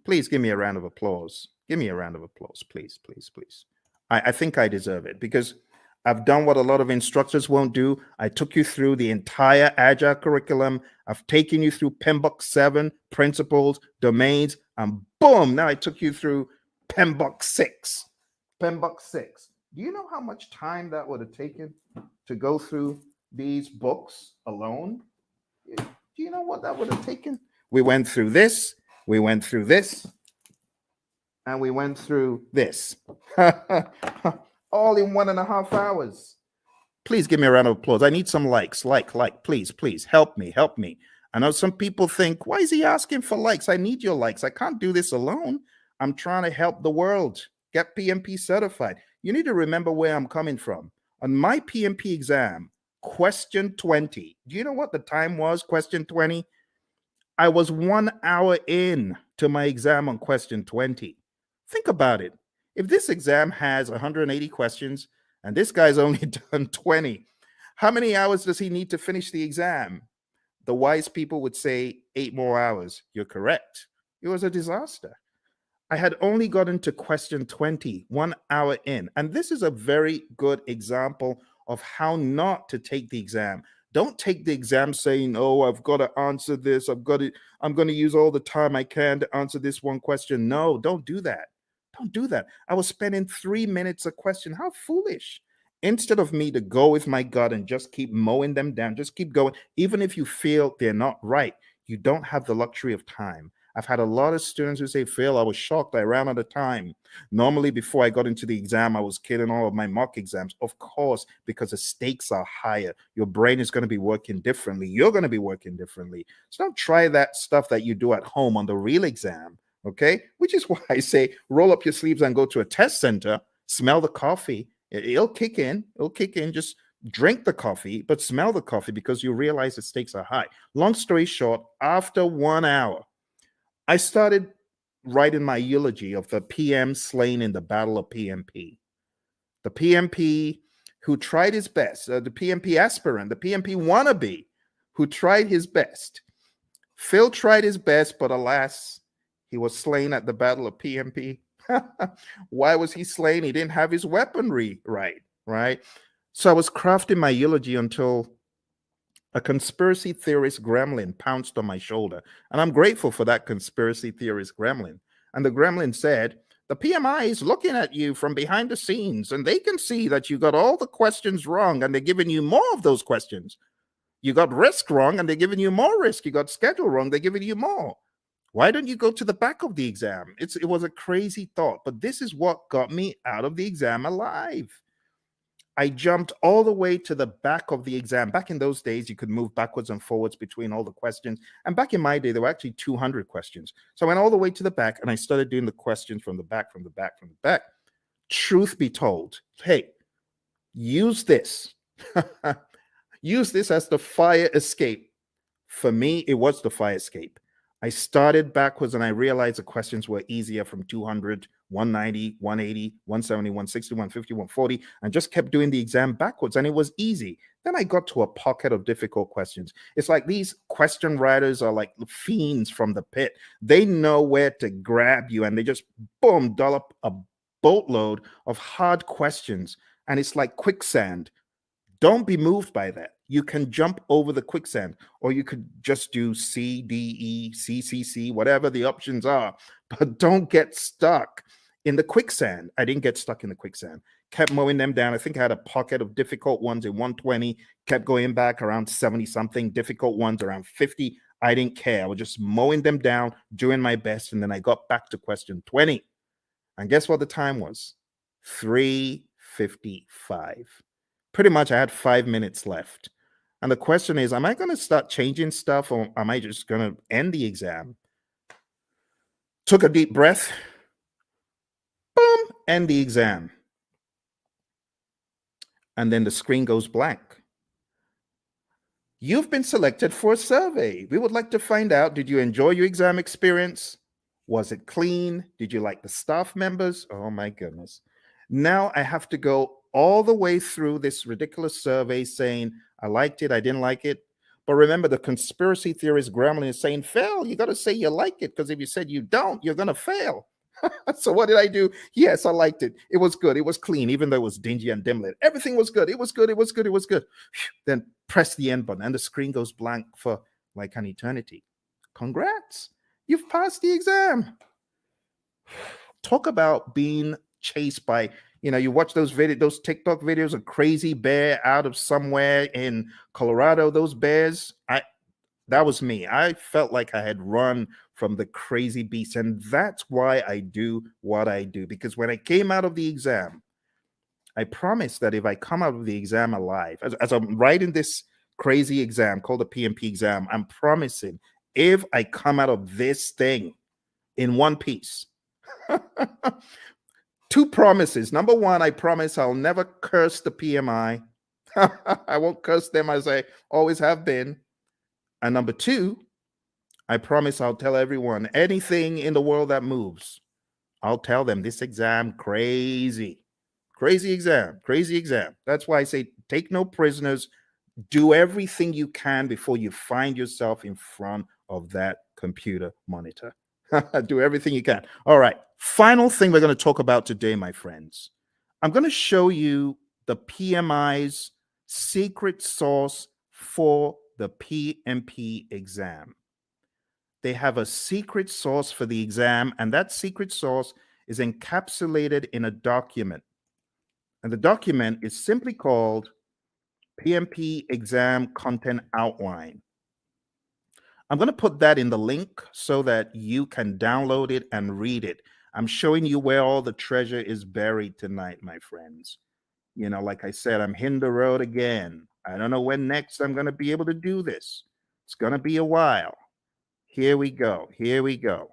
Please give me a round of applause. Give me a round of applause, please, please, please. I think I deserve it because I've done what a lot of instructors won't do. I took you through the entire Agile curriculum. I've taken you through PMBOK 7, principles, domains, and boom, now I took you through PMBOK 6. PMBOK 6. Do you know how much time that would have taken to go through these books alone? Do you know what that would have taken? We went through this, we went through this, and we went through this. All in 1.5 hours. Please give me a round of applause. I need some likes. Like, please, please help me, help me. I know some people think, why is he asking for likes? I need your likes. I can't do this alone. I'm trying to help the world get PMP certified. You need to remember where I'm coming from. On my PMP exam, question 20. Do you know what the time was? Question 20. I was 1 hour in to my exam on question 20. Think about it. If this exam has 180 questions and this guy's only done 20, how many hours does he need to finish the exam? The wise people would say 8 more hours. You're correct. It was a disaster. I had only gotten to question 20, 1 hour in. And this is a very good example of how not to take the exam. Don't take the exam saying, oh, I've got to answer this. I'm going to use all the time I can to answer this one question. No, don't do that. Don't do that. I was spending 3 minutes a question. How foolish. Instead of me to go with my gut and just keep mowing them down, just keep going. Even if you feel they're not right, you don't have the luxury of time. I've had a lot of students who say, Phil, I was shocked. I ran out of time. Normally, before I got into the exam, I was killing all of my mock exams. Of course, because the stakes are higher. Your brain is going to be working differently. You're going to be working differently. So don't try that stuff that you do at home on the real exam, okay? Which is why I say roll up your sleeves and go to a test center, smell the coffee. It'll kick in. It'll kick in. Just drink the coffee, but smell the coffee because you realize the stakes are high. Long story short, after 1 hour, I started writing my eulogy of the PM slain in the Battle of PMP. The PMP who tried his best, the PMP aspirant, the PMP wannabe who tried his best. Phil tried his best, but alas, he was slain at the Battle of PMP. Why was he slain? He didn't have his weaponry right? So I was crafting my eulogy until a conspiracy theorist gremlin pounced on my shoulder. And I'm grateful for that conspiracy theorist gremlin. And the gremlin said, the PMI is looking at you from behind the scenes, and they can see that you got all the questions wrong, and they're giving you more of those questions. You got risk wrong, and they're giving you more risk. You got schedule wrong, they're giving you more. Why don't you go to the back of the exam? It was a crazy thought, but this is what got me out of the exam alive. I jumped all the way to the back of the exam. Back in those days, you could move backwards and forwards between all the questions. And back in my day, there were actually 200 questions. So I went all the way to the back and I started doing the questions from the back, from the back, from the back. Truth be told, hey, use this. Use this as the fire escape. For me, it was the fire escape. I started backwards and I realized the questions were easier from 200, 190, 180, 170, 160, 150, 140, and just kept doing the exam backwards, and it was easy. Then I got to a pocket of difficult questions. It's like these question writers are like fiends from the pit. They know where to grab you, and they just, boom, dollop a boatload of hard questions, and it's like quicksand. Don't be moved by that. You can jump over the quicksand, or you could just do C, D, E, C, C, C, whatever the options are, but don't get stuck in the quicksand. I didn't get stuck in the quicksand. Kept mowing them down. I think I had a pocket of difficult ones in 120, kept going back around 70 something, difficult ones around 50. I didn't care. I was just mowing them down, doing my best. And then I got back to question 20. And guess what the time was? 3:55. Pretty much I had 5 minutes left. And the question is, am I going to start changing stuff, or am I just going to end the exam? Took a deep breath. Boom, end the exam. And then the screen goes blank. You've been selected for a survey. We would like to find out, did you enjoy your exam experience? Was it clean? Did you like the staff members? Oh my goodness. Now I have to go all the way through this ridiculous survey saying, I liked it, I didn't like it. But remember, the conspiracy theorist gremlin is saying, fail, you got to say you like it, because if you said you don't, you're going to fail. So what did I do? Yes, I liked it. It was good. It was clean, even though it was dingy and dim lit. Everything was good. It was good. It was good. It was good. Then press the end button and the screen goes blank for like an eternity. Congrats. You've passed the exam. Talk about being chased by, you watch those TikTok videos of crazy bear out of somewhere in Colorado, those bears. That was me. I felt like I had run from the crazy beast. And that's why I do what I do. Because when I came out of the exam, I promise that if I come out of the exam alive, as I'm writing this crazy exam called the PMP exam, I'm promising if I come out of this thing in one piece, two promises. Number one, I promise I'll never curse the PMI. I won't curse them as I always have been. And number two, I promise I'll tell everyone anything in the world that moves. I'll tell them this exam crazy. Crazy exam, crazy exam. That's why I say take no prisoners. Do everything you can before you find yourself in front of that computer monitor. Do everything you can. All right. Final thing we're going to talk about today, my friends. I'm going to show you the PMI's secret sauce for the PMP exam. They have a secret sauce for the exam, and that secret sauce is encapsulated in a document. And the document is simply called PMP Exam Content Outline. I'm going to put that in the link so that you can download it and read it. I'm showing you where all the treasure is buried tonight, my friends. You know, like I said, I'm hitting the road again. I don't know when next I'm going to be able to do this. It's going to be a while. Here we go. Here we go.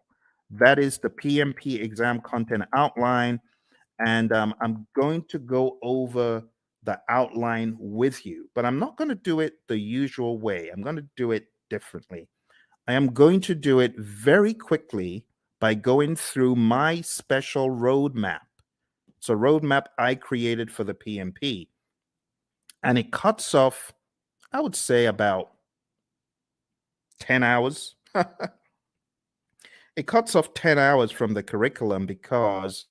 That is the PMP Exam Content Outline. And I'm going to go over the outline with you, but I'm not going to do it the usual way. I'm going to do it differently. I am going to do it very quickly by going through my special roadmap. It's a roadmap I created for the PMP, and it cuts off, I would say, about 10 hours. It cuts off 10 hours from the curriculum because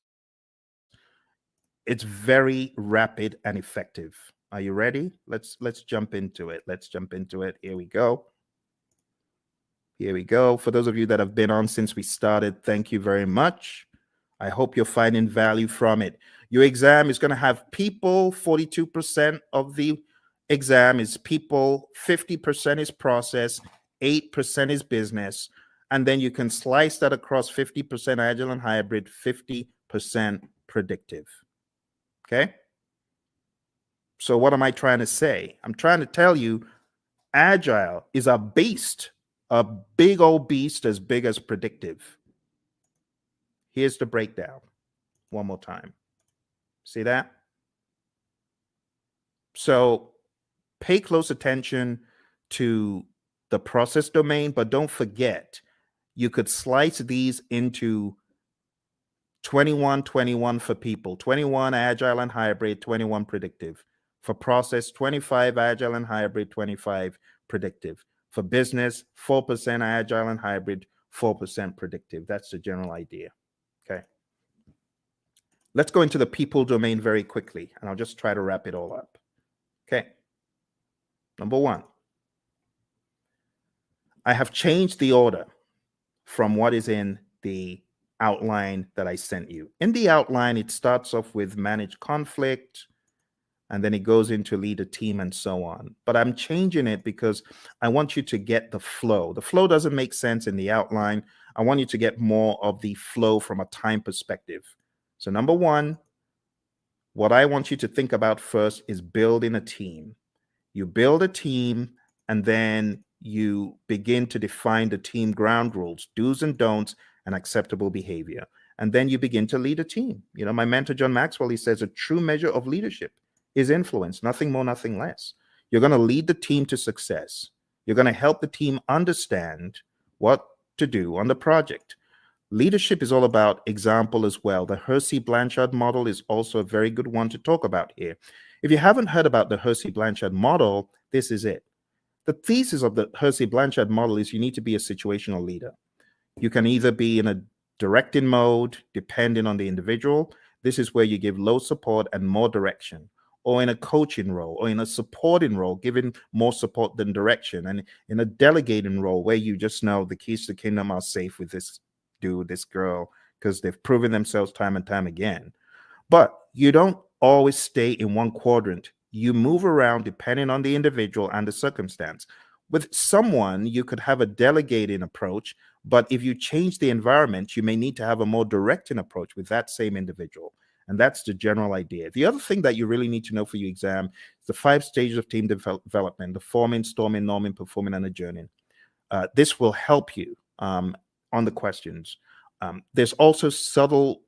it's very rapid and effective. Are you ready? Let's jump into it. Let's jump into it. Here we go. Here we go. For those of you that have been on since we started, thank you very much. I hope you're finding value from it. Your exam is going to have people. 42% of the exam is people, 50% is process, 8% is business. And then you can slice that across 50% agile and hybrid, 50% predictive. Okay. So what am I trying to say? I'm trying to tell you agile is a beast, a big old beast as big as predictive. Here's the breakdown one more time. See that? So pay close attention to the process domain, but don't forget, you could slice these into 21 for people, 21 agile and hybrid, 21 predictive. For process, 25 agile and hybrid, 25 predictive. For business, 4% agile and hybrid, 4% predictive. That's the general idea. Okay. Let's go into the people domain very quickly, and I'll just try to wrap it all up. Okay. Number one, I have changed the order from what is in the outline that I sent you. In the outline, it starts off with manage conflict, and then it goes into lead a team and so on. But I'm changing it because I want you to get the flow. The flow doesn't make sense in the outline. I want you to get more of the flow from a time perspective. So number one, what I want you to think about first is building a team. You build a team, and then you begin to define the team ground rules, do's and don'ts, and acceptable behavior. And then you begin to lead a team. You know, my mentor, John Maxwell, he says a true measure of leadership is influence, nothing more, nothing less. You're going to lead the team to success. You're going to help the team understand what to do on the project. Leadership is all about example as well. The Hersey-Blanchard model is also a very good one to talk about here. If you haven't heard about the Hersey-Blanchard model, this is it. The thesis of the Hersey-Blanchard model is you need to be a situational leader. You can either be in a directing mode, depending on the individual. This is where you give low support and more direction, or in a coaching role, or in a supporting role, giving more support than direction, and in a delegating role where you just know the keys to the kingdom are safe with this dude, this girl, because they've proven themselves time and time again. But you don't always stay in one quadrant. You move around depending on the individual and the circumstance. With someone, you could have a delegating approach, but if you change the environment, you may need to have a more directing approach with that same individual. And that's the general idea. The other thing that you really need to know for your exam is the 5 stages of team development: the forming, storming, norming, performing, and adjourning. This will help you on the questions. There's also subtle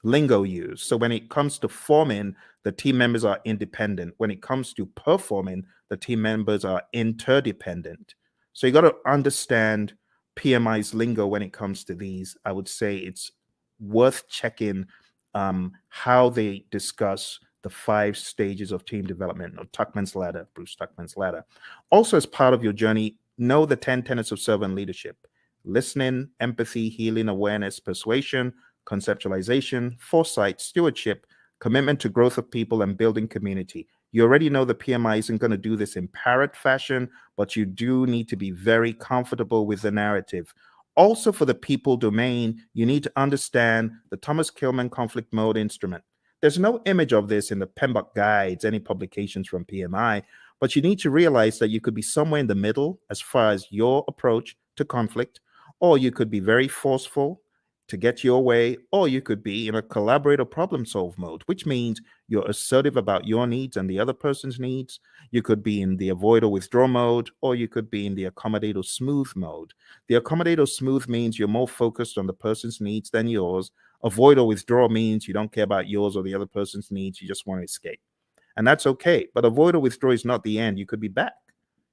lingo used. So when it comes to forming, the team members are independent. When it comes to performing, the team members are interdependent. So you got to understand PMI's lingo when it comes to these. I would say it's worth checking how they discuss the 5 stages of team development, or Tuckman's ladder, Bruce Tuckman's ladder. Also, as part of your journey, know the 10 tenets of servant leadership: listening, empathy, healing, awareness, persuasion, conceptualization, foresight, stewardship, commitment to growth of people, and building community. You already know the PMI isn't going to do this in parrot fashion, but you do need to be very comfortable with the narrative. Also, for the people domain, you need to understand the Thomas Kilmann conflict mode instrument. There's no image of this in the PMBOK guides, any publications from PMI, but you need to realize that you could be somewhere in the middle as far as your approach to conflict, or you could be very forceful to get your way, or you could be in a collaborate or problem solve mode, which means you're assertive about your needs and the other person's needs. You could be in the avoid or withdraw mode, or you could be in the accommodate or smooth mode. The accommodate or smooth means you're more focused on the person's needs than yours. Avoid or withdraw means you don't care about yours or the other person's needs. You just want to escape. And that's okay. But avoid or withdraw is not the end. You could be back.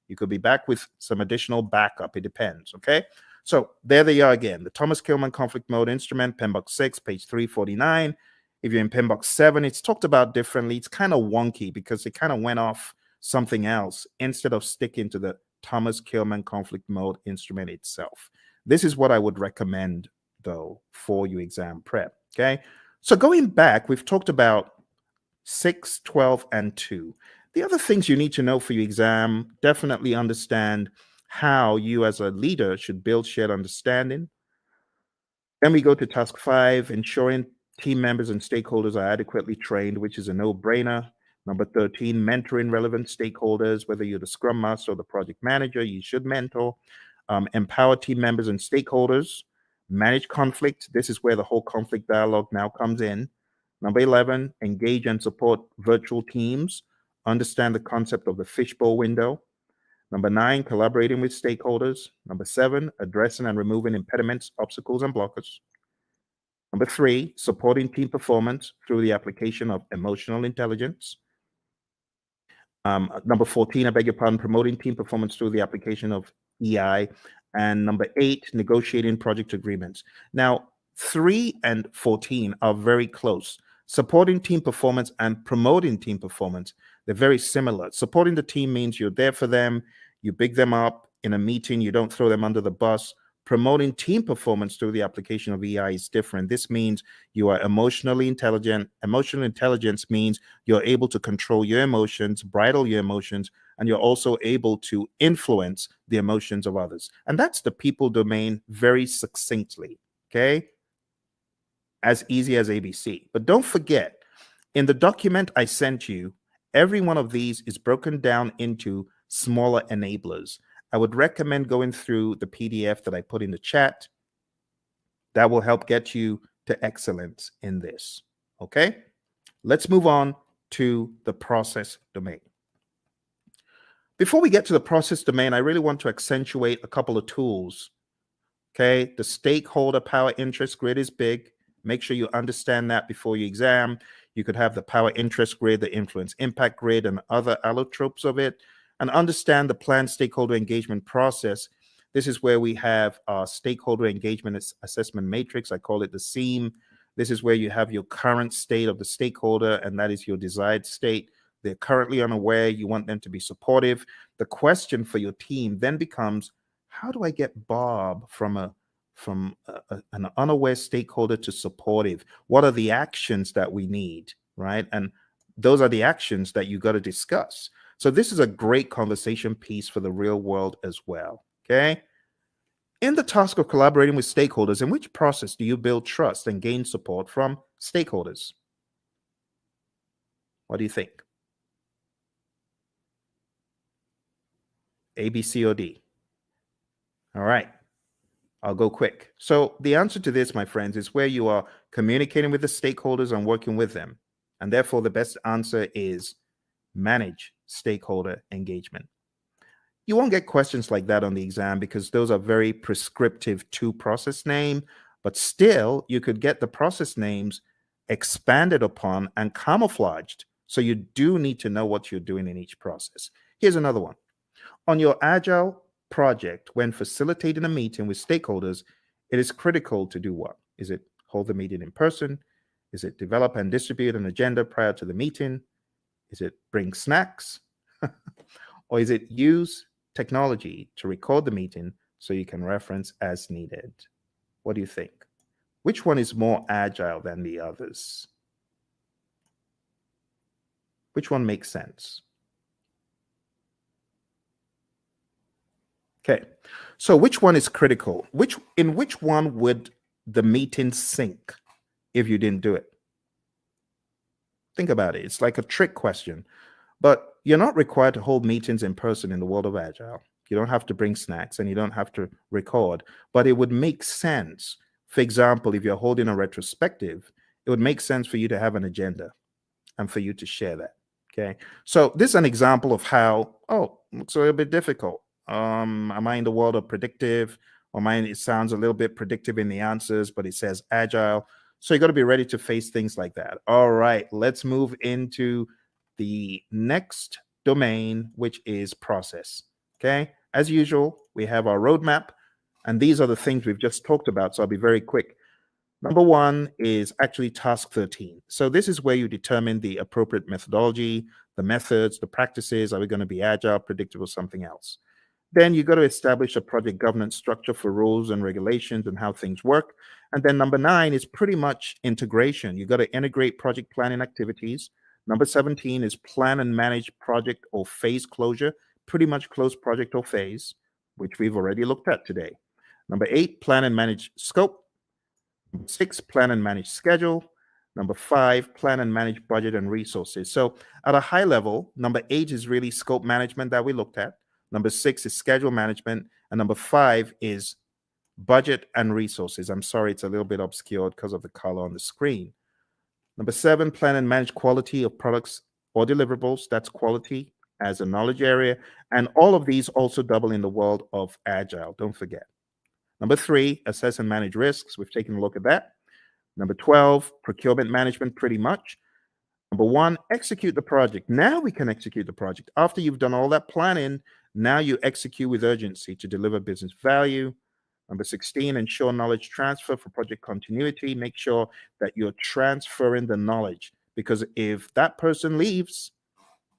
You could be back with some additional backup. It depends. Okay. So there they are again. The Thomas Kilmann conflict mode instrument, PMBOK 6, page 349. If you're in PMBOK 7, it's talked about differently. It's kind of wonky because it kind of went off something else instead of sticking to the Thomas Kilmann conflict mode instrument itself. This is what I would recommend, though, for your exam prep. Okay. So going back, we've talked about 6, 12, and 2. The other things you need to know for your exam: definitely understand how you as a leader should build shared understanding. Then we go to task 5, ensuring team members and stakeholders are adequately trained, which is a no-brainer. Number 13, mentoring relevant stakeholders. Whether you're the scrum master or the project manager, you should mentor. Empower team members and stakeholders. Manage conflict. This is where the whole conflict dialogue now comes in. Number 11, engage and support virtual teams. Understand the concept of the fishbowl window. Number 9, collaborating with stakeholders. Number 7, addressing and removing impediments, obstacles, and blockers. Number 3, supporting team performance through the application of emotional intelligence. Number 14, I beg your pardon, promoting team performance through the application of EI. And number 8, negotiating project agreements. Now, 3 and 14 are very close. Supporting team performance and promoting team performance, they're very similar. Supporting the team means you're there for them, you big them up in a meeting, you don't throw them under the bus. Promoting team performance through the application of EI is different. This means you are emotionally intelligent. Emotional intelligence means you're able to control your emotions, bridle your emotions, and you're also able to influence the emotions of others. And that's the people domain very succinctly. Okay. As easy as ABC. But don't forget, in the document I sent you, every one of these is broken down into smaller enablers. I would recommend going through the PDF that I put in the chat. That will help get you to excellence in this. Okay? Let's move on to the process domain. Before we get to the process domain, I really want to accentuate a couple of tools. Okay? The stakeholder power interest grid is big. Make sure you understand that before your exam. You could have the power interest grid, the influence impact grid, and other allotropes of it. And understand the planned stakeholder engagement process. This is where we have our stakeholder engagement assessment matrix. I call it the SEAM. This is where you have your current state of the stakeholder, and that is your desired state. They're currently unaware. You want them to be supportive. The question for your team then becomes, how do I get Bob from an unaware stakeholder to supportive? What are the actions that we need, right? And those are the actions that you got to discuss. So this is a great conversation piece for the real world as well, okay? In the task of collaborating with stakeholders, in which process do you build trust and gain support from stakeholders? What do you think? A, B, C, or D? All right. I'll go quick. So the answer to this, my friends, is where you are communicating with the stakeholders and working with them. And therefore, the best answer is manage stakeholder engagement. You won't get questions like that on the exam because those are very prescriptive to process name, but still you could get the process names expanded upon and camouflaged. So you do need to know what you're doing in each process. Here's another one. On your agile project, when facilitating a meeting with stakeholders, it is critical to do what? Is it hold the meeting in person? Is it develop and distribute an agenda prior to the meeting? Is it bring snacks? Or is it use technology to record the meeting so you can reference as needed? What do you think? Which one is more agile than the others? Which one makes sense? Okay, so which one is critical? In which one would the meeting sink if you didn't do it? Think about it. It's like a trick question. But you're not required to hold meetings in person in the world of Agile. You don't have to bring snacks and you don't have to record, but it would make sense. For example, if you're holding a retrospective, it would make sense for you to have an agenda and for you to share that. Okay. So this is an example of how, looks a little bit difficult. Am I in the world of predictive? Or mine, it sounds a little bit predictive in the answers, but it says agile. So you got to be ready to face things like that. All right, let's move into the next domain, which is process. Okay. As usual, we have our roadmap, and these are the things we've just talked about. So I'll be very quick. Number one is actually task 13. So this is where you determine the appropriate methodology, the methods, the practices. Are we going to be agile, predictable, something else? Then you got to establish a project governance structure for rules and regulations and how things work. And then number 9 is pretty much integration. You got to integrate project planning activities. Number 17 is plan and manage project or phase closure, pretty much close project or phase, which we've already looked at today. Number 8, plan and manage scope. Number 6, plan and manage schedule. Number 5, plan and manage budget and resources. So at a high level, number 8 is really scope management that we looked at. Number 6 is schedule management. And number 5 is budget and resources. I'm sorry, it's a little bit obscured because of the color on the screen. Number 7, plan and manage quality of products or deliverables. That's quality as a knowledge area. And all of these also double in the world of agile. Don't forget. Number 3, assess and manage risks. We've taken a look at that. Number 12, procurement management, pretty much. Number 1, execute the project. Now we can execute the project. After you've done all that planning, now you execute with urgency to deliver business value. Number 16, ensure knowledge transfer for project continuity. Make sure that you're transferring the knowledge, because if that person leaves,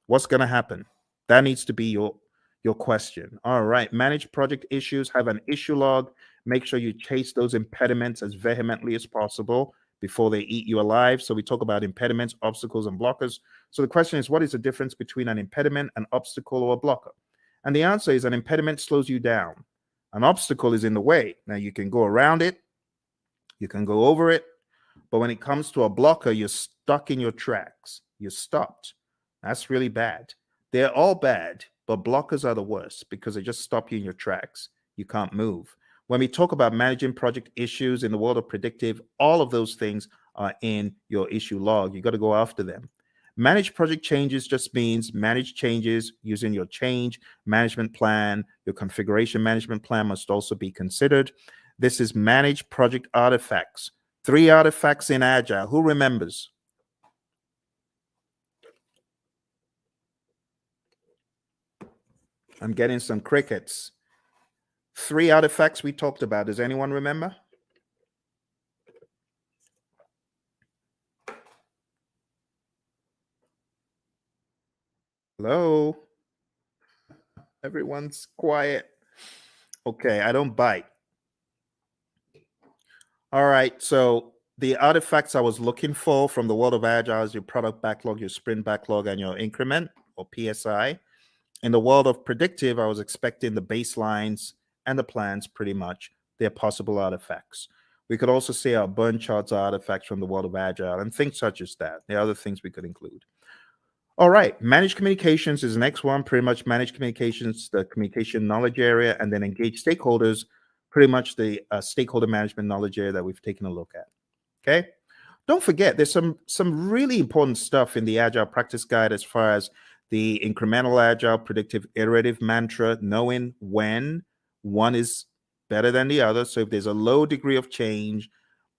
what's going to happen? That needs to be your question. All right, manage project issues, have an issue log. Make sure you chase those impediments as vehemently as possible before they eat you alive. So we talk about impediments, obstacles, and blockers. So the question is, what is the difference between an impediment, an obstacle, or a blocker? And the answer is an impediment slows you down. An obstacle is in the way. Now you can go around it, you can go over it, but when it comes to a blocker, you're stuck in your tracks. You're stopped. That's really bad. They're all bad, but blockers are the worst because they just stop you in your tracks. You can't move. When we talk about managing project issues in the world of predictive, all of those things are in your issue log. You got to go after them. Manage project changes just means manage changes using your change management plan. Your configuration management plan must also be considered. This is manage project artifacts. 3 artifacts in Agile. Who remembers? I'm getting some crickets. 3 artifacts we talked about. Does anyone remember? Hello? Everyone's quiet. Okay, I don't bite. All right, so the artifacts I was looking for from the world of Agile is your product backlog, your sprint backlog, and your increment or PSI. In the world of predictive, I was expecting the baselines and the plans pretty much. They're possible artifacts. We could also say our burn charts are artifacts from the world of Agile and things such as that. There are other things we could include. All right, managed communications is the next one. Pretty much managed communications, the communication knowledge area, and then engage stakeholders. pretty much the stakeholder management knowledge area that we've taken a look at. Okay. Don't forget, there's some really important stuff in the Agile Practice Guide as far as the incremental agile predictive iterative mantra, knowing when one is better than the other. So if there's a low degree of change,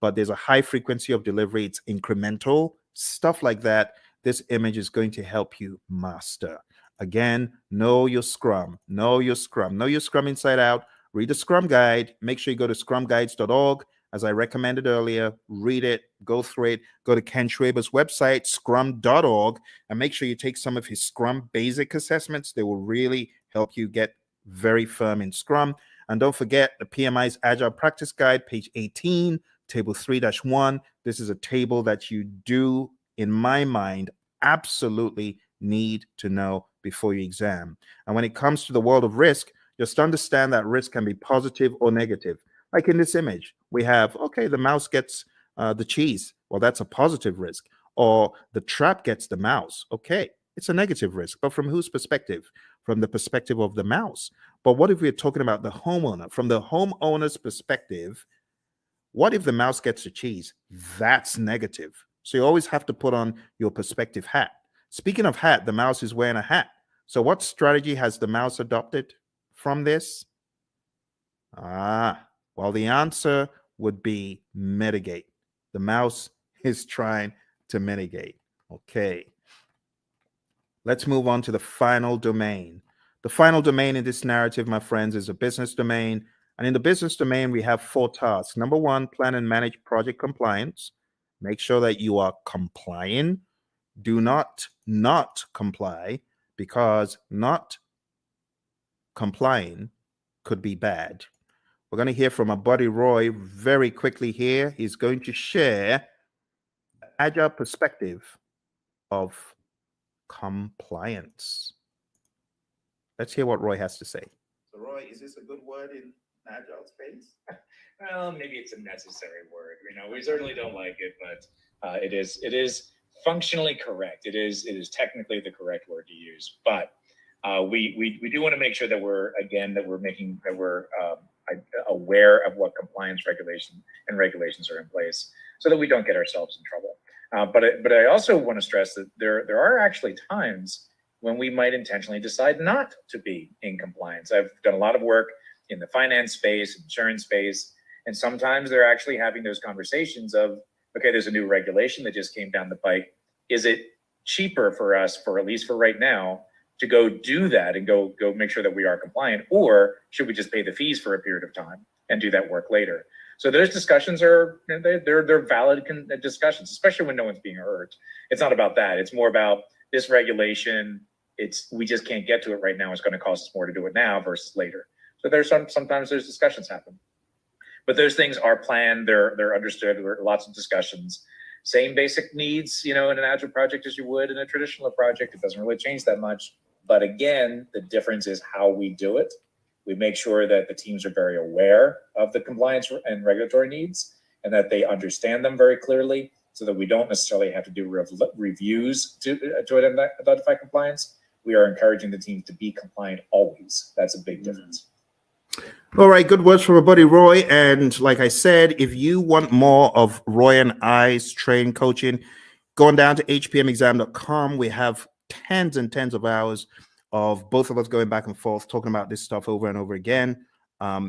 but there's a high frequency of delivery, it's incremental, stuff like that. This image is going to help you master. Again, know your Scrum, know your Scrum, know your Scrum inside out. Read the Scrum Guide. Make sure you go to scrumguides.org. As I recommended earlier, read it, go through it, go to Ken Schwaber's website, scrum.org, and make sure you take some of his Scrum basic assessments. They will really help you get very firm in Scrum. And don't forget the PMI's Agile Practice Guide, page 18, table 3-1. This is a table that you do, in my mind, absolutely need to know before your exam. And when it comes to the world of risk, just understand that risk can be positive or negative. Like in this image, we have, okay, the mouse gets the cheese. Well, that's a positive risk. Or the trap gets the mouse. Okay, it's a negative risk. But from whose perspective? From the perspective of the mouse. But what if we're talking about the homeowner? From the homeowner's perspective, what if the mouse gets the cheese? That's negative. So you always have to put on your perspective hat. Speaking of hat, the mouse is wearing a hat. So what strategy has the mouse adopted from this? Well, the answer would be mitigate. The mouse is trying to mitigate. Okay. Let's move on to the final domain. The final domain in this narrative, my friends, is a business domain. And in the business domain, we have 4 tasks. Number 1, plan and manage project compliance. Make sure that you are complying. Do not comply, because not complying could be bad. We're going to hear from our buddy Roy very quickly here. He's going to share the agile perspective of compliance. Let's hear what Roy has to say. So Roy, is this a good word in agile space? Well, maybe it's a necessary word. We certainly don't like it, but it is functionally correct. It is technically the correct word to use. But we do want to make sure that we're aware of what compliance regulations are in place, so that we don't get ourselves in trouble. But I also want to stress that there are actually times when we might intentionally decide not to be in compliance. I've done a lot of work in the finance space, insurance space, and sometimes they're actually having those conversations of, okay, there's a new regulation that just came down the pike. Is it cheaper for us, for at least for right now, to go do that and go make sure that we are compliant, or should we just pay the fees for a period of time and do that work later? So those discussions they're valid discussions, especially when no one's being hurt. It's not about that. It's more about this regulation. We just can't get to it right now. It's going to cost us more to do it now versus later. So sometimes there's discussions happen, but those things are planned. They're understood. There are lots of discussions. Same basic needs, in an agile project as you would in a traditional project. It doesn't really change that much. But again, the difference is how we do it. We make sure that the teams are very aware of the compliance and regulatory needs, and that they understand them very clearly, so that we don't necessarily have to do reviews to identify compliance. We are encouraging the teams to be compliant always. That's a big difference. All right, good words from our buddy Roy. And like I said, if you want more of Roy and I's training coaching, going down to hpmexam.com, we have tens and tens of hours of both of us going back and forth talking about this stuff over and over again.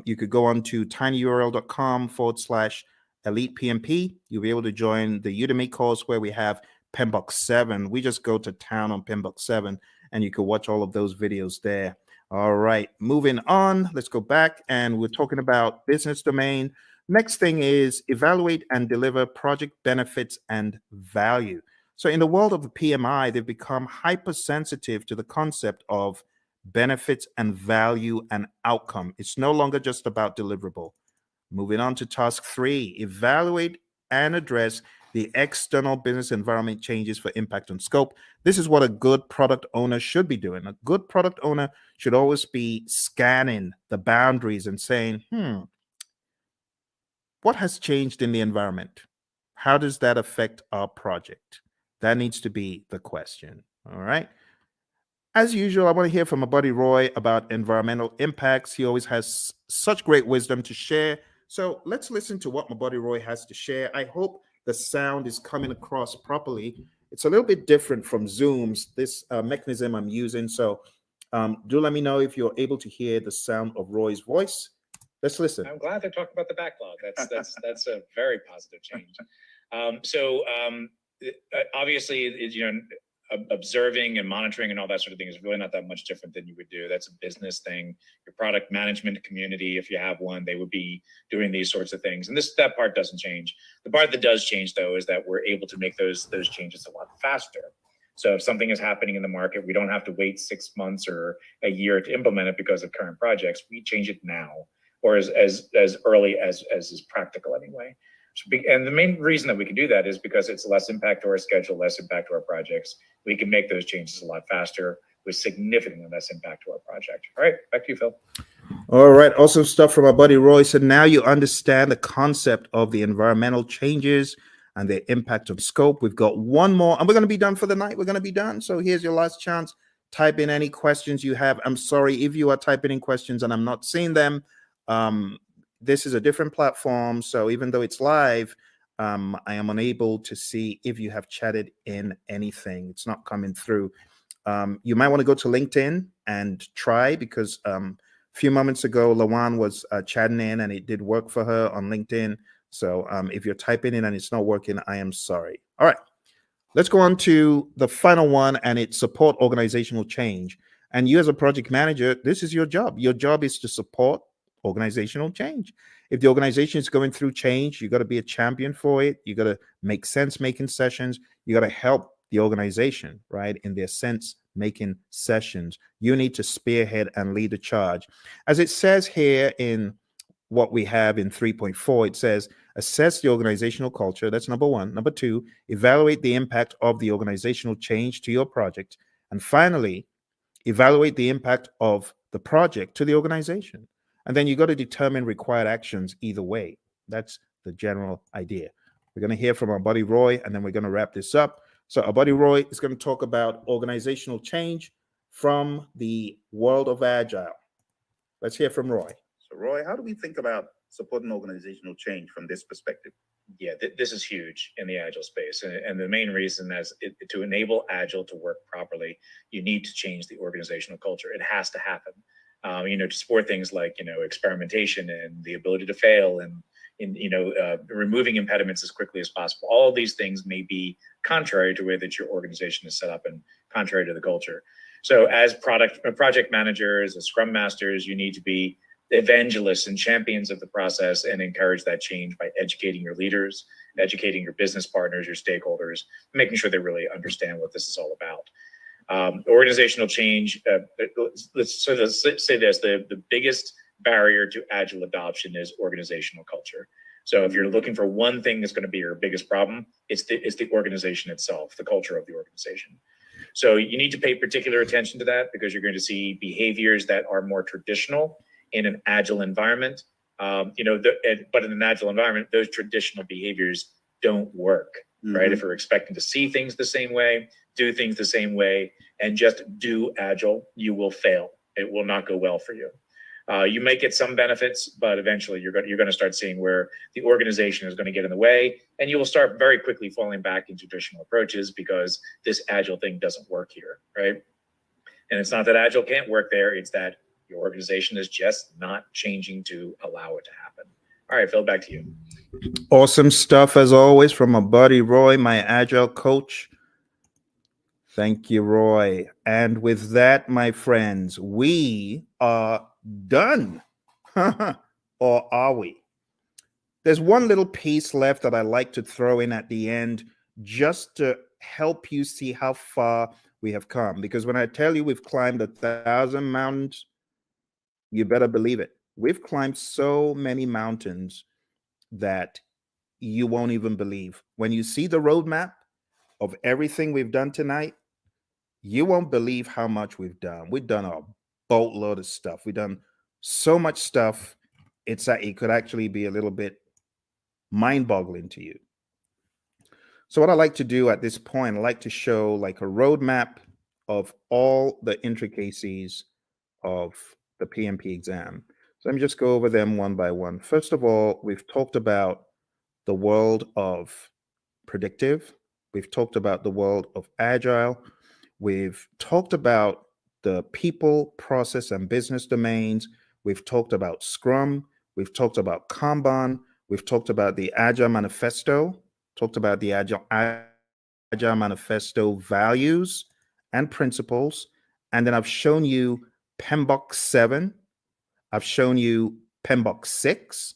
You could go on to tinyurl.com/elite PMP. You'll be able to join the Udemy course where we have PMBOK 7. We just go to town on PMBOK 7, and you can watch all of those videos there. All right, moving on. Let's go back, and we're talking about business domain. Next thing is evaluate and deliver project benefits and value. So in the world of the PMI, they've become hypersensitive to the concept of benefits and value and outcome. It's no longer just about deliverable. Moving on to task 3, evaluate and address the external business environment changes for impact on scope. This is what a good product owner should be doing. A good product owner should always be scanning the boundaries and saying, what has changed in the environment? How does that affect our project? That needs to be the question. All right. As usual, I want to hear from my buddy Roy about environmental impacts. He always has such great wisdom to share. So let's listen to what my buddy Roy has to share. I hope the sound is coming across properly. It's a little bit different from Zoom's, this mechanism I'm using. So do let me know if you're able to hear the sound of Roy's voice. Let's listen. I'm glad they're talking about the backlog. That's a very positive change. Obviously, observing and monitoring and all that sort of thing is really not that much different than you would do. That's a business thing. Your product management community, if you have one, they would be doing these sorts of things. And that part doesn't change. The part that does change, though, is that we're able to make those changes a lot faster. So if something is happening in the market, we don't have to wait 6 months or a year to implement it because of current projects. We change it now, or as early as is practical anyway. And the main reason that we can do that is because it's less impact to our schedule, less impact to our projects. We can make those changes a lot faster with significantly less impact to our project. All right, back to you, Phil. All right, awesome stuff from our buddy Roy. So now you understand the concept of the environmental changes and their impact on scope. We've got one more, and we're going to be done for the night. We're going to be done. So here's your last chance. Type in any questions you have. I'm sorry if you are typing in questions and I'm not seeing them. This is a different platform, so even though it's live, I am unable to see if you have chatted in anything. It's not coming through. You might want to go to LinkedIn and try, because a few moments ago, Lawan was chatting in and it did work for her on LinkedIn. So if you're typing in and it's not working, I am sorry. All right, let's go on to the final one, and it's support organizational change. And you as a project manager, this is your job. Your job is to support organizational change. If the organization is going through change, you got to be a champion for it. You got to make sense making sessions. You got to help the organization, right, in their sense making sessions. You need to spearhead and lead the charge. As it says here in what we have in 3.4, it says assess the organizational culture. That's number one. Number two, evaluate the impact of the organizational change to your project. And finally, evaluate the impact of the project to the organization. And then you got to determine required actions either way. That's the general idea. We're going to hear from our buddy Roy, and then we're going to wrap this up. So our buddy Roy is going to talk about organizational change from the world of Agile. Let's hear from Roy. So Roy, how do we think about supporting organizational change from this perspective? Yeah, this is huge in the Agile space. And the main reason is to enable Agile to work properly, you need to change the organizational culture. It has to happen. To support things like, experimentation and the ability to fail and removing impediments as quickly as possible. All of these things may be contrary to the way that your organization is set up and contrary to the culture. So as project managers, as scrum masters, you need to be evangelists and champions of the process and encourage that change by educating your leaders, educating your business partners, your stakeholders, making sure they really understand what this is all about. Organizational change, let's say this, the biggest barrier to Agile adoption is organizational culture. So if you're looking for one thing that's going to be your biggest problem, it's the organization itself, the culture of the organization. So you need to pay particular attention to that, because you're going to see behaviors that are more traditional in an Agile environment. But in an Agile environment, those traditional behaviors don't work, right? If we're expecting to see things the same way, do things the same way, and just do Agile, you will fail. It will not go well for you. You may get some benefits, but eventually you're going to start seeing where the organization is going to get in the way, and you will start very quickly falling back into traditional approaches because this Agile thing doesn't work here, right? And it's not that Agile can't work there, it's that your organization is just not changing to allow it to happen. All right, Phil, back to you. Awesome stuff as always from my buddy Roy, my Agile coach. Thank you, Roy. And with that, my friends, we are done. Or are we? There's one little piece left that I like to throw in at the end, just to help you see how far we have come. Because when I tell you we've climbed 1,000 mountains, you better believe it. We've climbed so many mountains that you won't even believe. When you see the roadmap of everything we've done tonight, you won't believe how much we've done. We've done a boatload of stuff. We've done so much stuff, it could actually be a little bit mind-boggling to you. So what I like to do at this point, I like to show like a roadmap of all the intricacies of the PMP exam. So let me just go over them one by one. First of all, we've talked about the world of predictive. We've talked about the world of agile. We've talked about the people, process, and business domains. We've talked about Scrum. We've talked about Kanban. We've talked about the Agile Manifesto, talked about the Agile Manifesto values and principles. And then I've shown you PMBOK 7. I've shown you PMBOK 6.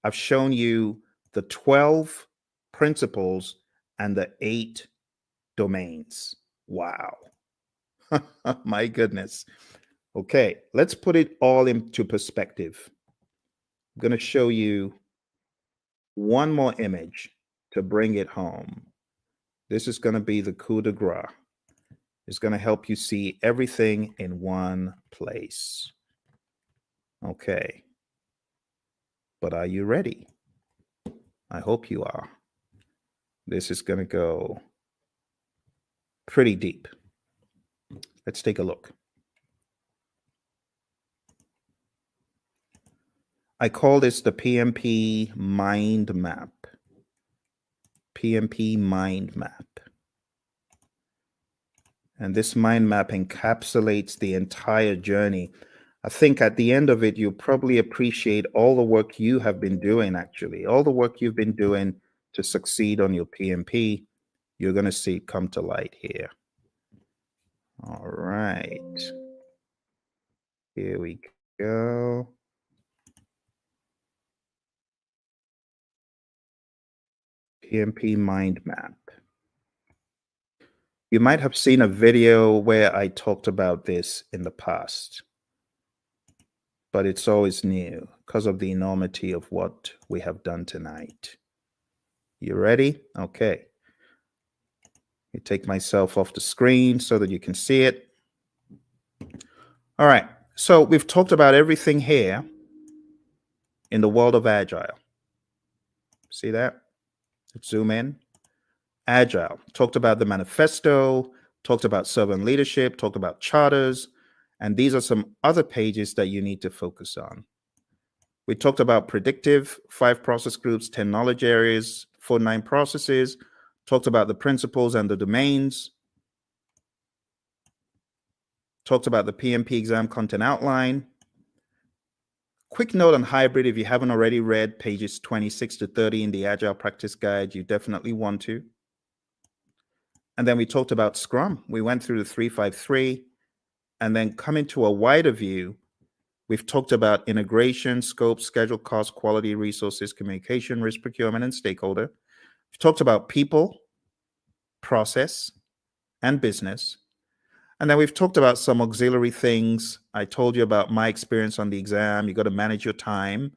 I've shown you the 12 principles and the 8 domains. Wow. My goodness. Okay, let's put it all into perspective. I'm going to show you one more image to bring it home. This is going to be the coup de grace. It's going to help you see everything in one place. Okay. But are you ready? I hope you are. This is going to go pretty deep. Let's take a look. I call this the PMP mind map. PMP mind map. And this mind map encapsulates the entire journey. I think at the end of it, you'll probably appreciate all the work you have been doing, actually. All the work you've been doing to succeed on your PMP, you're going to see it come to light here. All right. Here we go. PMP mind map. You might have seen a video where I talked about this in the past, but it's always new because of the enormity of what we have done tonight. You ready? Okay. You take myself off the screen so that you can see it. All right. So we've talked about everything here in the world of Agile. See that? Let's zoom in. Agile. Talked about the manifesto, talked about servant leadership, talked about charters, and these are some other pages that you need to focus on. We talked about predictive, 5 process groups, 10 knowledge areas, 49 processes, talked about the principles and the domains, talked about the PMP exam content outline. Quick note on hybrid, if you haven't already read pages 26 to 30 in the Agile Practice Guide, you definitely want to. And then we talked about Scrum. We went through the 353, and then coming to a wider view, we've talked about integration, scope, schedule, cost, quality, resources, communication, risk, procurement, and stakeholder. We've talked about people, process, and business. And then we've talked about some auxiliary things. I told you about my experience on the exam. You got to manage your time.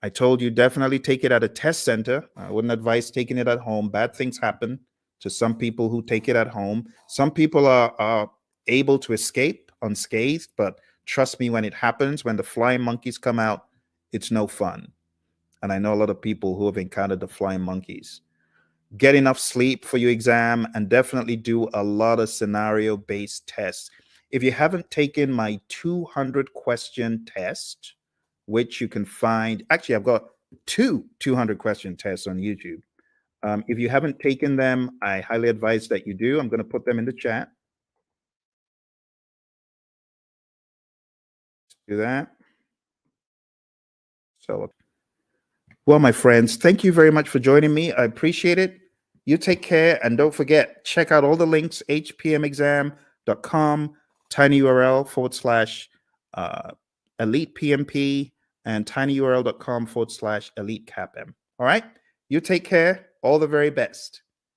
I told you definitely take it at a test center. I wouldn't advise taking it at home. Bad things happen to some people who take it at home. Some people are able to escape unscathed, but trust me, when it happens, when the flying monkeys come out, it's no fun. And I know a lot of people who have encountered the flying monkeys. Get enough sleep for your exam and definitely do a lot of scenario-based tests. If you haven't taken my 200 question test, which you can find, actually, I've got 200 question tests on YouTube. If you haven't taken them, I highly advise that you do. I'm going to put them in the chat. Do that. So, well, my friends, thank you very much for joining me. I appreciate it. You take care, and don't forget, check out all the links, hpmexam.com, tinyurl/elite PMP, and tinyurl.com/elite CAPM. All right? You take care. All the very best.